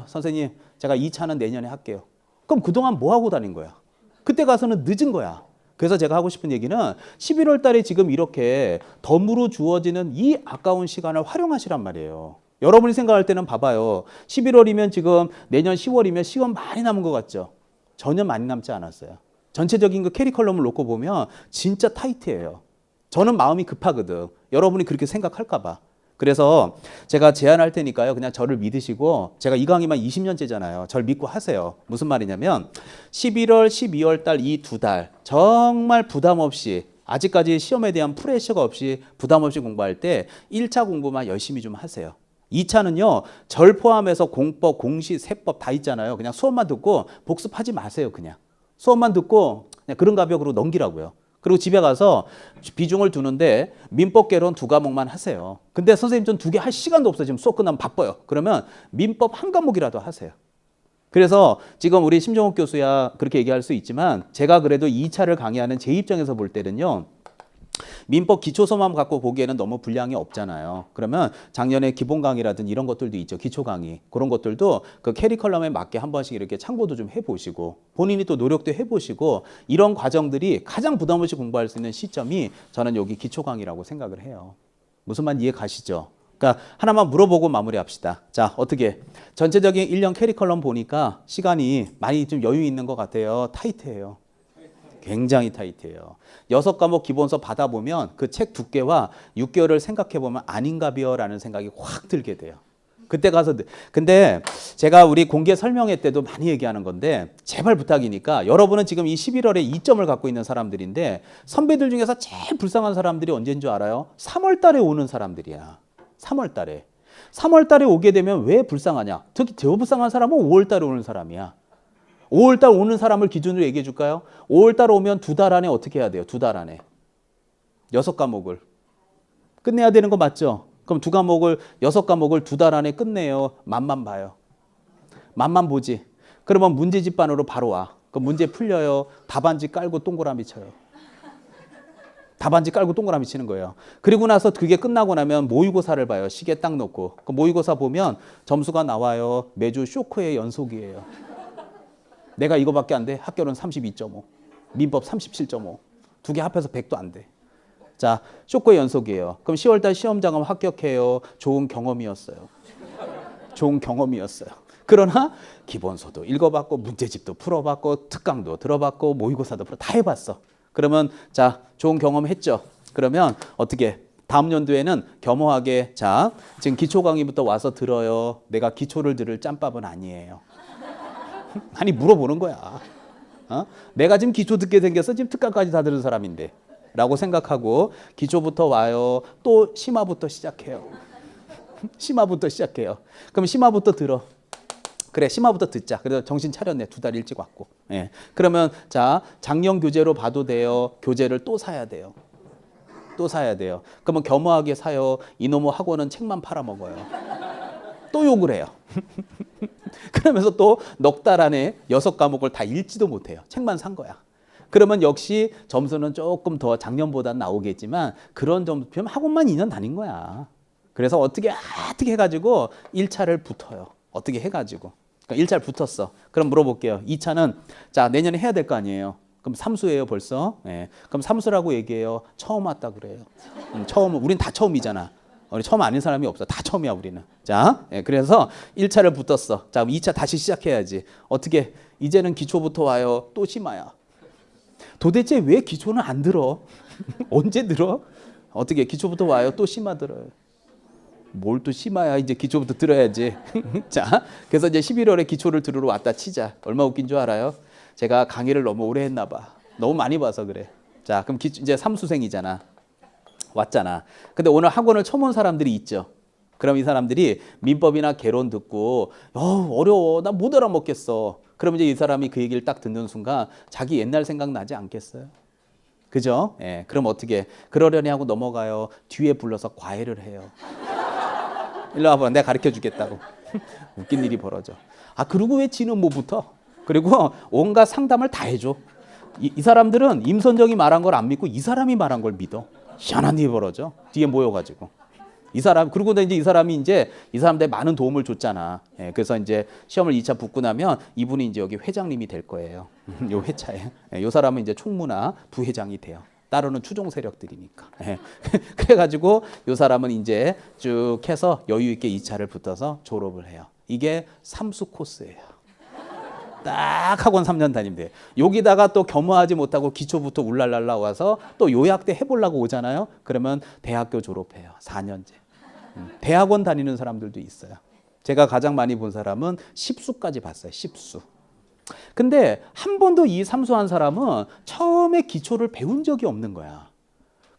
선생님 제가 2차는 내년에 할게요. 그럼 그동안 뭐 하고 다닌 거야? 그때 가서는 늦은 거야. 그래서 제가 하고 싶은 얘기는 11월 달에 지금 이렇게 덤으로 주어지는 이 아까운 시간을 활용하시란 말이에요. 여러분이 생각할 때는 봐봐요. 11월이면 지금 내년 10월이면 시간 많이 남은 것 같죠? 전혀 많이 남지 않았어요. 전체적인 그 캐리컬럼을 놓고 보면 진짜 타이트해요. 저는 마음이 급하거든. 여러분이 그렇게 생각할까 봐. 그래서 제가 제안할 테니까요. 그냥 저를 믿으시고 제가 이 강의만 20년째잖아요. 저를 믿고 하세요. 무슨 말이냐면 11월, 12월 달 이 두 달 정말 부담 없이 아직까지 시험에 대한 프레셔가 없이 부담 없이 공부할 때 1차 공부만 열심히 좀 하세요. 2차는요. 절 포함해서 공법, 공시, 세법 다 있잖아요. 그냥 수업만 듣고 복습하지 마세요. 그냥. 수업만 듣고 그냥 그런 가벽으로 넘기라고요. 그리고 집에 가서 비중을 두는데 민법 개론 2과목만 하세요. 근데 선생님 전 2개 할 시간도 없어요. 지금 수업 끝나면 바빠요. 그러면 민법 한 과목이라도 하세요. 그래서 지금 우리 심정욱 교수야 그렇게 얘기할 수 있지만 제가 그래도 2차를 강의하는 제 입장에서 볼 때는요. 민법 기초서만 갖고 보기에는 너무 분량이 없잖아요. 그러면 작년에 기본 강의라든지 이런 것들도 있죠. 기초 강의. 그런 것들도 그 캐리컬럼에 맞게 한 번씩 이렇게 참고도 좀 해보시고 본인이 또 노력도 해보시고 이런 과정들이 가장 부담 없이 공부할 수 있는 시점이 저는 여기 기초 강의라고 생각을 해요. 무슨 말 이해 가시죠? 그러니까 하나만 물어보고 마무리합시다. 자, 어떻게 전체적인 1년 캐리컬럼 보니까 시간이 많이 좀 여유 있는 것 같아요. 타이트해요. 굉장히 타이트해요. 6과목 기본서 받아보면 그 책 두께와 6개월을 생각해보면 아닌가벼 라는 생각이 확 들게 돼요. 그때 가서 근데 제가 우리 공개 설명회 때도 많이 얘기하는 건데 제발 부탁이니까 여러분은 지금 이 11월에 2점을 갖고 있는 사람들인데 선배들 중에서 제일 불쌍한 사람들이 언제인 줄 알아요? 3월 달에 오는 사람들이야. 3월 달에. 3월 달에 오게 되면 왜 불쌍하냐? 특히 더 불쌍한 사람은 5월 달에 오는 사람이야. 5월 달 오는 사람을 기준으로 얘기해 줄까요? 5월 달 오면 2달 안에 어떻게 해야 돼요? 2달 안에. 6과목을. 끝내야 되는 거 맞죠? 그럼 2과목을, 6과목을 2달 안에 끝내요. 맛만 봐요. 맛만 보지. 그러면 문제집반으로 바로 와. 그럼 문제 풀려요. 답안지 깔고 동그라미 쳐요. 답안지 깔고 동그라미 치는 거예요. 그리고 나서 그게 끝나고 나면 모의고사를 봐요. 시계 딱 놓고. 그 모의고사 보면 점수가 나와요. 매주 쇼크의 연속이에요. 내가 이거밖에 안 돼. 학교는 32.5. 민법 37.5. 두 개 합해서 100도 안 돼. 자, 쇼크의 연속이에요. 그럼 10월달 시험장은 합격해요. 좋은 경험이었어요. 좋은 경험이었어요. 그러나 기본서도 읽어봤고 문제집도 풀어봤고 특강도 들어봤고 모의고사도 다 해봤어. 그러면 자, 좋은 경험 했죠. 그러면 어떻게 다음 연도에는 겸허하게 자, 지금 기초 강의부터 와서 들어요. 내가 기초를 들을 짬밥은 아니에요. 아니 물어보는 거야. 어? 내가 지금 기초 듣게 생겨서 지금 특강까지 다 들은 사람인데 라고 생각하고 기초부터 와요. 또 심화부터 시작해요. 심화부터 시작해요. 그럼 심화부터 들어. 그래 심화부터 듣자. 그래서 정신 차렸네. 2달 일찍 왔고. 예. 그러면 자 작년 교재로 봐도 돼요. 교재를 또 사야 돼요. 또 사야 돼요. 그러면 겸허하게 사요. 이놈의 학원은 책만 팔아먹어요. 또 욕을 해요. 그러면서 또 넉 달 안에 6과목을 다 읽지도 못해요. 책만 산 거야. 그러면 역시 점수는 조금 더 작년보다 나오겠지만 그런 점수면 학원만 2년 다닌 거야. 그래서 어떻게 해가지고 1차를 붙어요. 어떻게 해가지고. 그러니까 1차를 붙었어. 그럼 물어볼게요. 2차는 자 내년에 해야 될 거 아니에요. 그럼 삼수예요 벌써. 네. 그럼 삼수라고 얘기해요. 처음 왔다 그래요. 처음 우린 다 처음이잖아. 우리 처음 아는 사람이 없어. 다 처음이야 우리는. 자, 예, 그래서 1차를 붙었어. 자, 2차 다시 시작해야지. 어떻게? 이제는 기초부터 와요. 또 심화야. 도대체 왜 기초는 안 들어? 언제 들어? 어떻게? 기초부터 와요. 또 심화 들어요. 뭘 또 심화야? 이제 기초부터 들어야지. 자, 그래서 이제 11월에 기초를 들으러 왔다 치자. 얼마 웃긴 줄 알아요? 제가 강의를 너무 오래 했나 봐. 너무 많이 봐서 그래. 자, 그럼 이제 삼수생이잖아. 왔잖아. 근데 오늘 학원을 처음 온 사람들이 있죠. 그럼 이 사람들이 민법이나 개론 듣고 어려워. 나 못 알아먹겠어. 그럼 이제 이 사람이 그 얘기를 딱 듣는 순간 자기 옛날 생각 나지 않겠어요? 그죠? 예. 그럼 어떻게 그러려니 하고 넘어가요. 뒤에 불러서 과외를 해요. 일로 와봐. 내가 가르쳐 주겠다고. 웃긴 일이 벌어져. 아 그리고 왜 지는 뭐부터? 그리고 온갖 상담을 다 해줘. 이 사람들은 임선정이 말한 걸 안 믿고 이 사람이 말한 걸 믿어. 희한한 일이 벌어져. 뒤에 모여가지고. 이 사람, 그리고 이제 이 사람이 이제 이 사람들의 많은 도움을 줬잖아. 예, 그래서 이제 시험을 2차 붙고 나면 이분이 이제 여기 회장님이 될 거예요. 요 회차에. 예, 요 사람은 이제 총무나 부회장이 돼요. 따로는 추종 세력들이니까. 예. 그래가지고 요 사람은 이제 쭉 해서 여유 있게 2차를 붙어서 졸업을 해요. 이게 삼수 코스예요. 딱 학원 3년 다니면 돼. 여기다가 또 겸허하지 못하고 기초부터 울랄랄라 와서 또 요약대 해보려고 오잖아요. 그러면 대학교 졸업해요. 4년제. 대학원 다니는 사람들도 있어요. 제가 가장 많이 본 사람은 10수까지 봤어요. 10수. 근데 한 번도 이 삼수한 사람은 처음에 기초를 배운 적이 없는 거야.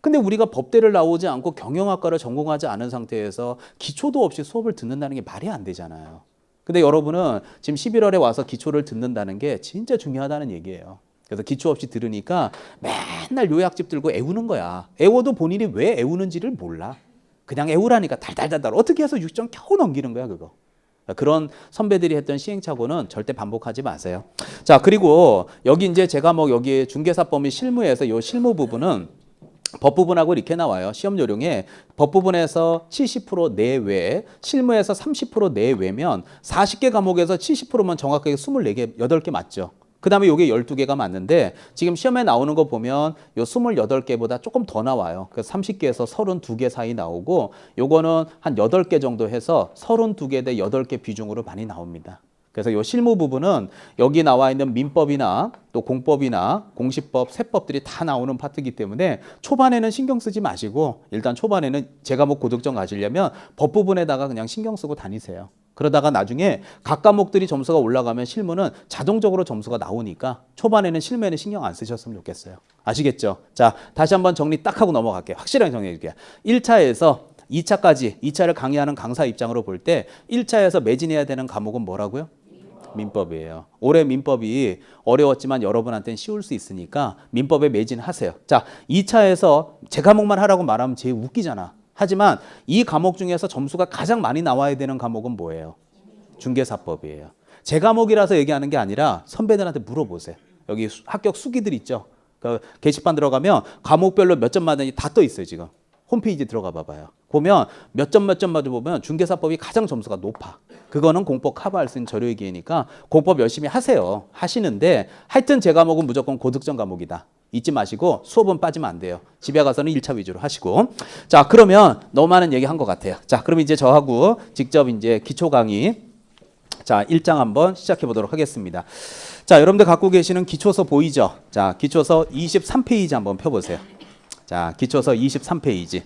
근데 우리가 법대를 나오지 않고 경영학과를 전공하지 않은 상태에서 기초도 없이 수업을 듣는다는 게 말이 안 되잖아요. 근데 여러분은 지금 11월에 와서 기초를 듣는다는 게 진짜 중요하다는 얘기예요. 그래서 기초 없이 들으니까 맨날 요약집 들고 애우는 거야. 애워도 본인이 왜 애우는지를 몰라. 그냥 애우라니까 달달달달 어떻게 해서 6점 겨우 넘기는 거야 그거. 그런 선배들이 했던 시행착오는 절대 반복하지 마세요. 자, 그리고 여기 이제 제가 뭐 여기 중개사법 및 실무에서 요 실무 부분은 법 부분하고 이렇게 나와요. 시험 요령에 법 부분에서 70% 내외, 실무에서 30% 내외면 40개 과목에서 70%면 정확하게 24개, 8개 맞죠. 그 다음에 요게 12개가 맞는데 지금 시험에 나오는 거 보면 요 28개보다 조금 더 나와요. 그래서 30개에서 32개 사이 나오고 요거는 한 8개 정도 해서 32개 대 8개 비중으로 많이 나옵니다. 그래서 요 실무 부분은 여기 나와 있는 민법이나 또 공법이나 공시법, 세법들이 다 나오는 파트이기 때문에 초반에는 신경 쓰지 마시고 일단 초반에는 제가 뭐 고득점 가시려면 법 부분에다가 그냥 신경 쓰고 다니세요. 그러다가 나중에 각 과목들이 점수가 올라가면 실무는 자동적으로 점수가 나오니까 초반에는 실무에는 신경 안 쓰셨으면 좋겠어요. 아시겠죠? 자, 다시 한번 정리 딱 하고 넘어갈게요. 확실하게 정리해 줄게요. 1차에서 2차까지 2차를 강의하는 강사 입장으로 볼 때 1차에서 매진해야 되는 과목은 뭐라고요? 민법이에요. 올해 민법이 어려웠지만 여러분한테는 쉬울 수 있으니까 민법에 매진하세요. 자, 2차에서 제 과목만 하라고 말하면 제일 웃기잖아. 하지만 이 과목 중에서 점수가 가장 많이 나와야 되는 과목은 뭐예요? 중개사법이에요. 제 과목이라서 얘기하는 게 아니라 선배들한테 물어보세요. 여기 합격 수기들 있죠? 그 게시판 들어가면 과목별로 몇 점 맞는지 다 떠 있어요, 지금. 홈페이지 들어가 봐봐요. 보면 몇 점 맞아 보면 중개사법이 가장 점수가 높아. 그거는 공법 커버할 수 있는 저렴의 기회니까 공법 열심히 하세요. 하시는데 하여튼 제 과목은 무조건 고득점 과목이다. 잊지 마시고 수업은 빠지면 안 돼요. 집에 가서는 1차 위주로 하시고. 자, 그러면 너무 많은 얘기 한 것 같아요. 자, 그럼 이제 저하고 직접 이제 기초 강의 자, 1장 한번 시작해 보도록 하겠습니다. 자, 여러분들 갖고 계시는 기초서 보이죠? 자, 기초서 23페이지 한번 펴보세요. 자, 기초서 23페이지.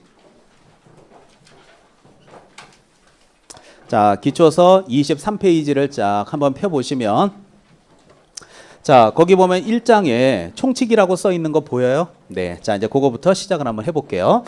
자, 기초서 23페이지를 쫙 한번 펴보시면 자, 거기 보면 1장에 총칙이라고 써 있는 거 보여요? 네. 자, 이제 그거부터 시작을 한번 해볼게요.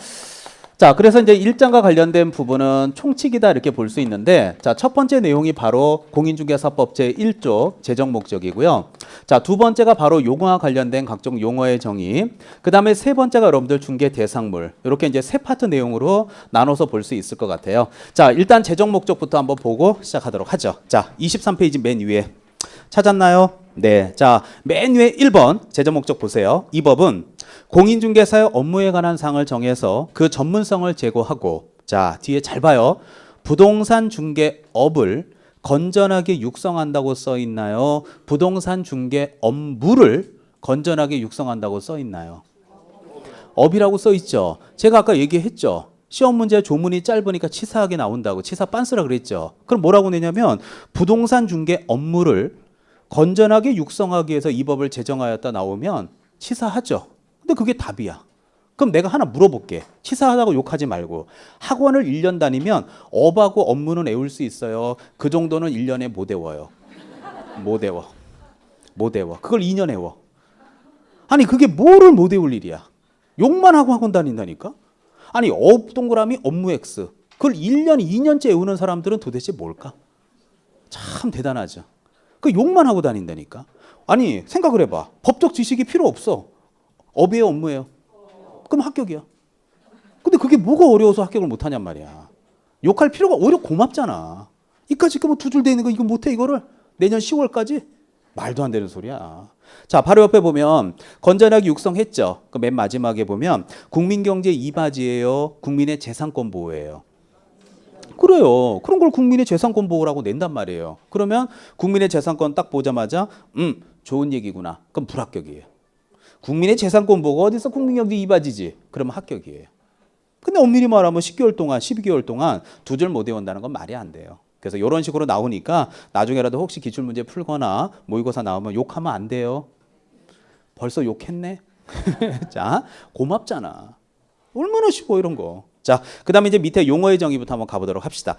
자, 그래서 이제 1장과 관련된 부분은 총칙이다 이렇게 볼 수 있는데 자, 첫 번째 내용이 바로 공인중개사법 제1조 제정 목적이고요. 자, 두 번째가 바로 용어와 관련된 각종 용어의 정의. 그 다음에 세 번째가 여러분들 중개 대상물. 이렇게 이제 세 파트 내용으로 나눠서 볼 수 있을 것 같아요. 자, 일단 제정 목적부터 한번 보고 시작하도록 하죠. 자, 23페이지 맨 위에 찾았나요? 네. 자, 맨 위에 1번 제정 목적 보세요. 이 법은 공인중개사의 업무에 관한 사항을 정해서 그 전문성을 제고하고 자, 뒤에 잘 봐요. 부동산 중개업을 건전하게 육성한다고 써 있나요? 부동산 중개 업무를 건전하게 육성한다고 써 있나요? 업이라고 써 있죠. 제가 아까 얘기했죠. 시험 문제 조문이 짧으니까 치사하게 나온다고. 치사 빤스라 그랬죠. 그럼 뭐라고 내냐면 부동산 중개 업무를 건전하게 육성하기 위해서 이 법을 제정하였다 나오면 치사하죠. 근데 그게 답이야. 그럼 내가 하나 물어볼게. 치사하다고 욕하지 말고 학원을 1년 다니면 업하고 업무는 외울 수 있어요. 그 정도는 1년에 못 외워요. 못 외워. 못 외워. 그걸 2년 외워. 아니 그게 뭐를 못 외울 일이야. 욕만 하고 학원 다닌다니까. 아니 업 동그라미 업무 X. 그걸 1년, 2년째 외우는 사람들은 도대체 뭘까? 참 대단하죠. 그 욕만 하고 다닌다니까. 아니 생각을 해봐. 법적 지식이 필요 없어. 업이에요, 업무예요? 그럼 합격이야. 근데 그게 뭐가 어려워서 합격을 못하냔 말이야. 욕할 필요가 오히려 고맙잖아. 이까짓 거 뭐 두 줄 돼 있는 거 이거 못해 이거를 내년 10월까지? 말도 안 되는 소리야. 자, 바로 옆에 보면 건전하게 육성했죠. 그 맨 마지막에 보면 국민경제 이바지예요, 국민의 재산권 보호예요. 그래요. 그런 걸 국민의 재산권 보호라고 낸단 말이에요. 그러면 국민의 재산권 딱 보자마자 좋은 얘기구나. 그럼 불합격이에요. 국민의 재산권 보호가 어디서 국민경제 이바지지? 그러면 합격이에요. 근데 엄밀히 말하면 10개월 동안, 12개월 동안 두 줄 못 외운다는 건 말이 안 돼요. 그래서 이런 식으로 나오니까 나중에라도 혹시 기출문제 풀거나 모의고사 나오면 욕하면 안 돼요. 벌써 욕했네? 자, 고맙잖아. 얼마나 쉬워 이런 거. 자, 그 다음에 이제 밑에 용어의 정의부터 한번 가보도록 합시다.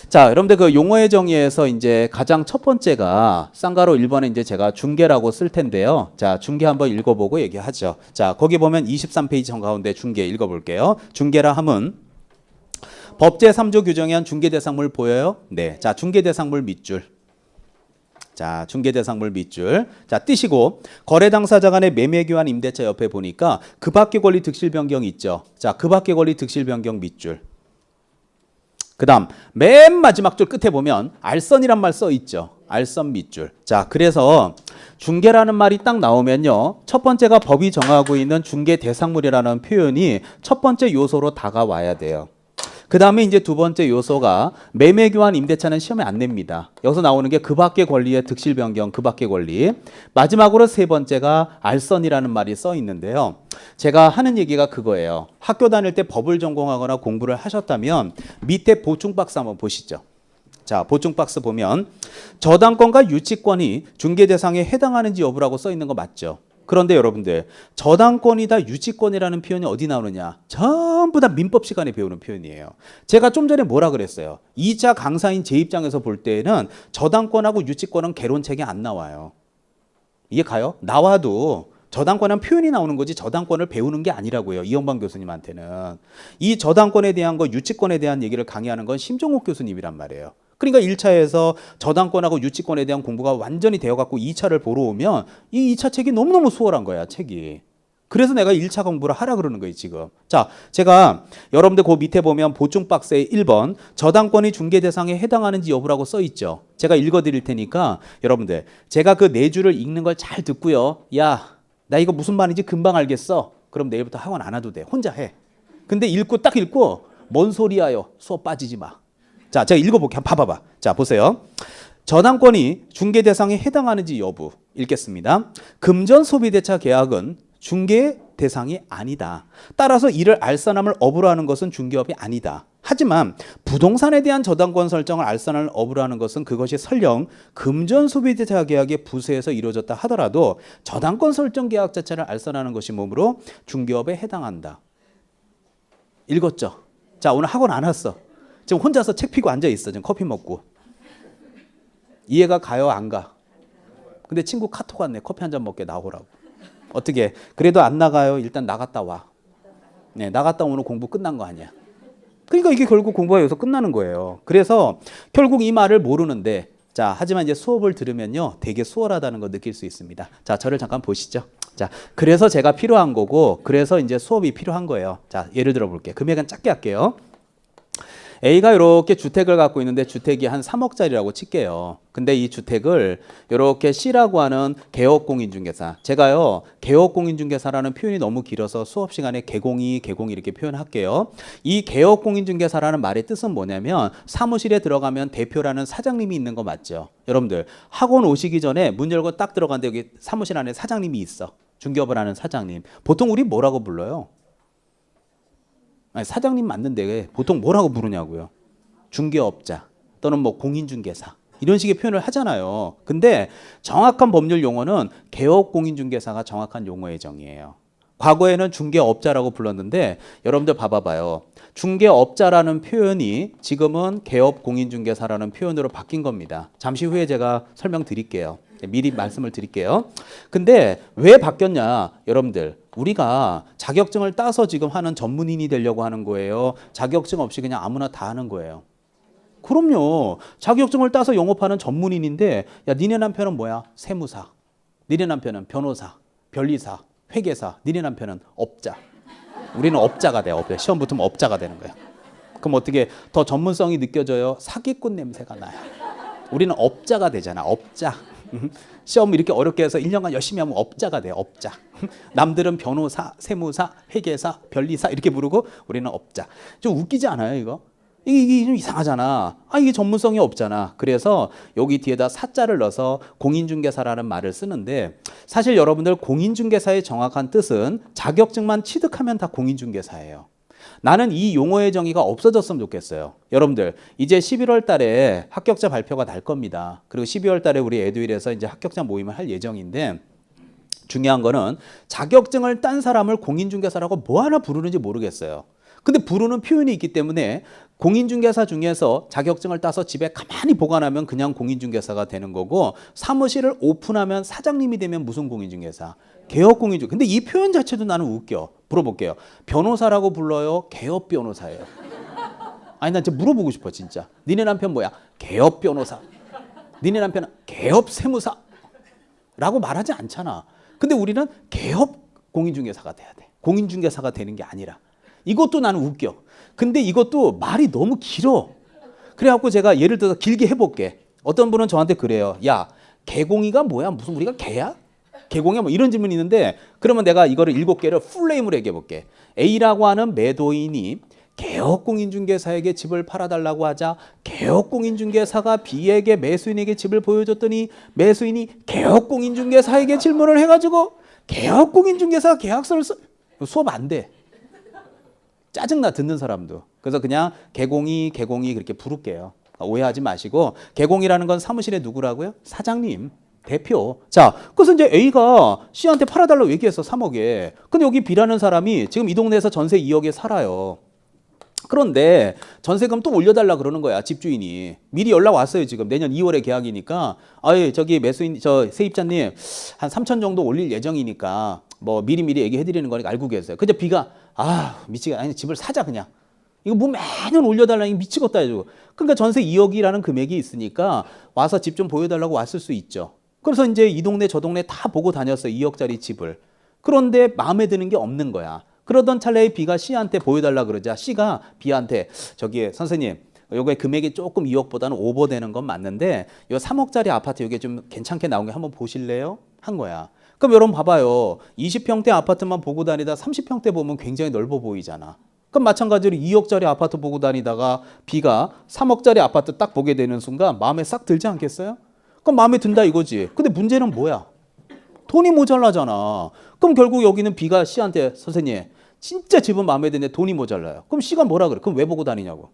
자, 여러분들 그 용어의 정의에서 이제 가장 첫 번째가 쌍가로 1번에 이제 제가 중개라고 쓸 텐데요. 자, 중개 한번 읽어보고 얘기하죠. 자, 거기 보면 23페이지 정가운데 중개 읽어볼게요. 중개라 함은 법 제3조 규정에 한 중개대상물 보여요? 네. 자, 중개대상물 밑줄. 자, 중개대상물 밑줄. 자, 띄시고 거래 당사자 간의 매매 교환 임대차 옆에 보니까 그 밖의 권리 득실 변경 있죠. 자, 그 밖의 권리 득실 변경 밑줄. 그다음 맨 마지막 줄 끝에 보면 알선이란 말 써 있죠. 알선 밑줄. 자, 그래서 중개라는 말이 딱 나오면요. 첫 번째가 법이 정하고 있는 중개 대상물이라는 표현이 첫 번째 요소로 다가와야 돼요. 그 다음에 이제 두 번째 요소가 매매교환 임대차는 시험에 안 냅니다. 여기서 나오는 게 그 밖의 권리의 득실 변경, 그 밖의 권리. 마지막으로 세 번째가 알선이라는 말이 써 있는데요. 제가 하는 얘기가 그거예요. 학교 다닐 때 법을 전공하거나 공부를 하셨다면 밑에 보충 박스 한번 보시죠. 자, 보충 박스 보면 저당권과 유치권이 중개 대상에 해당하는지 여부라고 써 있는 거 맞죠? 그런데 여러분들 저당권이다 유치권이라는 표현이 어디 나오느냐? 전부 다 민법 시간에 배우는 표현이에요. 제가 좀 전에 뭐라 그랬어요? 2차 강사인 제 입장에서 볼 때는 저당권하고 유치권은 개론책에 안 나와요. 이해 가요? 나와도 저당권은 표현이 나오는 거지 저당권을 배우는 게 아니라고요. 이영방 교수님한테는. 이 저당권에 대한 거 유치권에 대한 얘기를 강의하는 건 심종욱 교수님이란 말이에요. 그러니까 1차에서 저당권하고 유치권에 대한 공부가 완전히 되어갖고 2차를 보러 오면 이 2차 책이 너무너무 수월한 거야, 책이. 그래서 내가 1차 공부를 하라 그러는 거예요, 지금. 자, 제가 여러분들 그 밑에 보면 보충 박스에 1번 저당권이 중개 대상에 해당하는지 여부라고 써 있죠. 제가 읽어드릴 테니까 여러분들 제가 그 네 줄을 읽는 걸 잘 듣고요. 야, 나 이거 무슨 말인지 금방 알겠어. 그럼 내일부터 학원 안 와도 돼. 혼자 해. 근데 딱 읽고 뭔 소리야요. 수업 빠지지 마. 자, 제가 읽어볼게요. 한번 봐봐봐. 자, 보세요. 저당권이 중개 대상에 해당하는지 여부 읽겠습니다. 금전 소비대차 계약은 중개 대상이 아니다. 따라서 이를 알선함을 업으로 하는 것은 중개업이 아니다. 하지만 부동산에 대한 저당권 설정을 알선을 업으로 하는 것은 그것이 설령 금전 소비대차 계약의 부수에서 이루어졌다 하더라도 저당권 설정 계약 자체를 알선하는 것이 몸으로 중개업에 해당한다. 읽었죠? 자, 오늘 학원 안 왔어. 지금 혼자서 책 피고 앉아 있어. 지금 커피 먹고. 이해가 가요, 안 가? 근데 친구 카톡 왔네. 커피 한 잔 먹게 나오라고. 어떻게? 그래도 안 나가요. 일단 나갔다 와. 네, 나갔다 오늘 공부 끝난 거 아니야. 그러니까 이게 결국 공부가 여기서 끝나는 거예요. 그래서 결국 이 말을 모르는데, 자, 하지만 이제 수업을 들으면요, 되게 수월하다는 거 느낄 수 있습니다. 자, 저를 잠깐 보시죠. 자, 그래서 제가 필요한 거고, 그래서 이제 수업이 필요한 거예요. 자, 예를 들어 볼게요. 금액은 작게 할게요. A가 이렇게 주택을 갖고 있는데 주택이 한 3억짜리라고 칠게요. 근데 이 주택을 이렇게 C라고 하는 개업공인중개사. 제가요, 개업공인중개사라는 표현이 너무 길어서 수업 시간에 개공이 이렇게 표현할게요. 이 개업공인중개사라는 말의 뜻은 뭐냐면 사무실에 들어가면 대표라는 사장님이 있는 거 맞죠? 여러분들 학원 오시기 전에 문 열고 딱 들어갔는데 여기 사무실 안에 사장님이 있어. 중개업을 하는 사장님. 보통 우리 뭐라고 불러요? 아니, 사장님 맞는데 보통 뭐라고 부르냐고요. 중개업자 또는 뭐 공인중개사 이런 식의 표현을 하잖아요. 근데 정확한 법률 용어는 개업공인중개사가 정확한 용어의 정의예요. 과거에는 중개업자라고 불렀는데 여러분들 봐봐요. 중개업자라는 표현이 지금은 개업공인중개사라는 표현으로 바뀐 겁니다. 잠시 후에 제가 설명드릴게요. 미리 말씀을 드릴게요. 근데 왜 바뀌었냐? 여러분들 우리가 자격증을 따서 지금 하는 전문인이 되려고 하는 거예요? 자격증 없이 그냥 아무나 다 하는 거예요? 그럼요. 자격증을 따서 영업하는 전문인인데 야, 니네 남편은 뭐야? 세무사. 니네 남편은 변호사, 변리사, 회계사. 니네 남편은 업자. 우리는 업자가 돼. 업자. 시험 붙으면 업자가 되는 거야. 그럼 어떻게 더 전문성이 느껴져요? 사기꾼 냄새가 나요. 우리는 업자가 되잖아. 업자. 시험 이렇게 어렵게 해서 1년간 열심히 하면 업자가 돼요. 업자. 남들은 변호사, 세무사, 회계사, 변리사 이렇게 부르고 우리는 업자. 좀 웃기지 않아요, 이거? 이게 좀 이상하잖아. 아, 이게 전문성이 없잖아. 그래서 여기 뒤에다 사자를 넣어서 공인중개사라는 말을 쓰는데 사실 여러분들 공인중개사의 정확한 뜻은 자격증만 취득하면 다 공인중개사예요. 나는 이 용어의 정의가 없어졌으면 좋겠어요. 여러분들 이제 11월 달에 합격자 발표가 날 겁니다. 그리고 12월 달에 우리 에듀윌에서 이제 합격자 모임을 할 예정인데 중요한 거는 자격증을 딴 사람을 공인중개사라고 뭐 하나 부르는지 모르겠어요. 근데 부르는 표현이 있기 때문에 공인중개사 중에서 자격증을 따서 집에 가만히 보관하면 그냥 공인중개사가 되는 거고 사무실을 오픈하면 사장님이 되면 무슨 공인중개사? 개업공인중개사. 근데 이 표현 자체도 나는 웃겨. 물어볼게요. 변호사라고 불러요? 개업변호사예요? 아니 난 진짜 물어보고 싶어 진짜. 니네 남편 뭐야? 개업변호사. 니네 남편은 개업세무사. 라고 말하지 않잖아. 근데 우리는 개업공인중개사가 돼야 돼. 공인중개사가 되는 게 아니라. 이것도 나는 웃겨. 근데 이것도 말이 너무 길어. 그래갖고 제가 예를 들어서 길게 해볼게. 어떤 분은 저한테 그래요. 야, 개공이가 뭐야? 무슨 우리가 개야? 개공이야? 뭐 이런 질문이 있는데 그러면 내가 이거를 7개를 풀네임으로 얘기해볼게. A라고 하는 매도인이 개업공인중개사에게 집을 팔아달라고 하자 개업공인중개사가 B에게 매수인에게 집을 보여줬더니 매수인이 개업공인중개사에게 질문을 해가지고 개업공인중개사가 계약서를 수업 안 돼. 짜증나 듣는 사람도. 그래서 그냥 개공이 그렇게 부를게요. 오해하지 마시고 개공이라는 건 사무실에 누구라고요? 사장님, 대표. 자, 그래서 이제 A가 C한테 팔아달라고 얘기했어 3억에. 근데 여기 B라는 사람이 지금 이 동네에서 전세 2억에 살아요. 그런데 전세금 또 올려달라 그러는 거야 집주인이. 미리 연락 왔어요. 지금 내년 2월에 계약이니까 아예 저기 매수인 저 세입자님 한 3천 정도 올릴 예정이니까 뭐 미리 얘기해드리는 거니까 알고 계세요. 근데 B가 미치겠다. 아니 집을 사자 그냥. 이거 뭐 매년 올려달라니 미치겠다 해주고. 그러니까 전세 2억이라는 금액이 있으니까 와서 집 좀 보여달라고 왔을 수 있죠. 그래서 이제 이 동네 저 동네 다 보고 다녔어요. 2억짜리 집을. 그런데 마음에 드는 게 없는 거야. 그러던 찰나에 B가 C한테 보여달라 그러자 C가 B한테 저기 선생님 요게 금액이 조금 2억보다는 오버되는 건 맞는데 요 3억짜리 아파트 요게 좀 괜찮게 나온 게 한번 보실래요? 한 거야. 그럼 여러분 봐봐요. 20평대 아파트만 보고 다니다 30평대 보면 굉장히 넓어 보이잖아. 그럼 마찬가지로 2억짜리 아파트 보고 다니다가 B가 3억짜리 아파트 딱 보게 되는 순간 마음에 싹 들지 않겠어요? 그럼 마음에 든다 이거지. 근데 문제는 뭐야? 돈이 모자라잖아. 그럼 결국 여기는 B가 C한테 선생님 진짜 집은 마음에 드는데 돈이 모자라요. 그럼 C가 뭐라 그래? 그럼 왜 보고 다니냐고.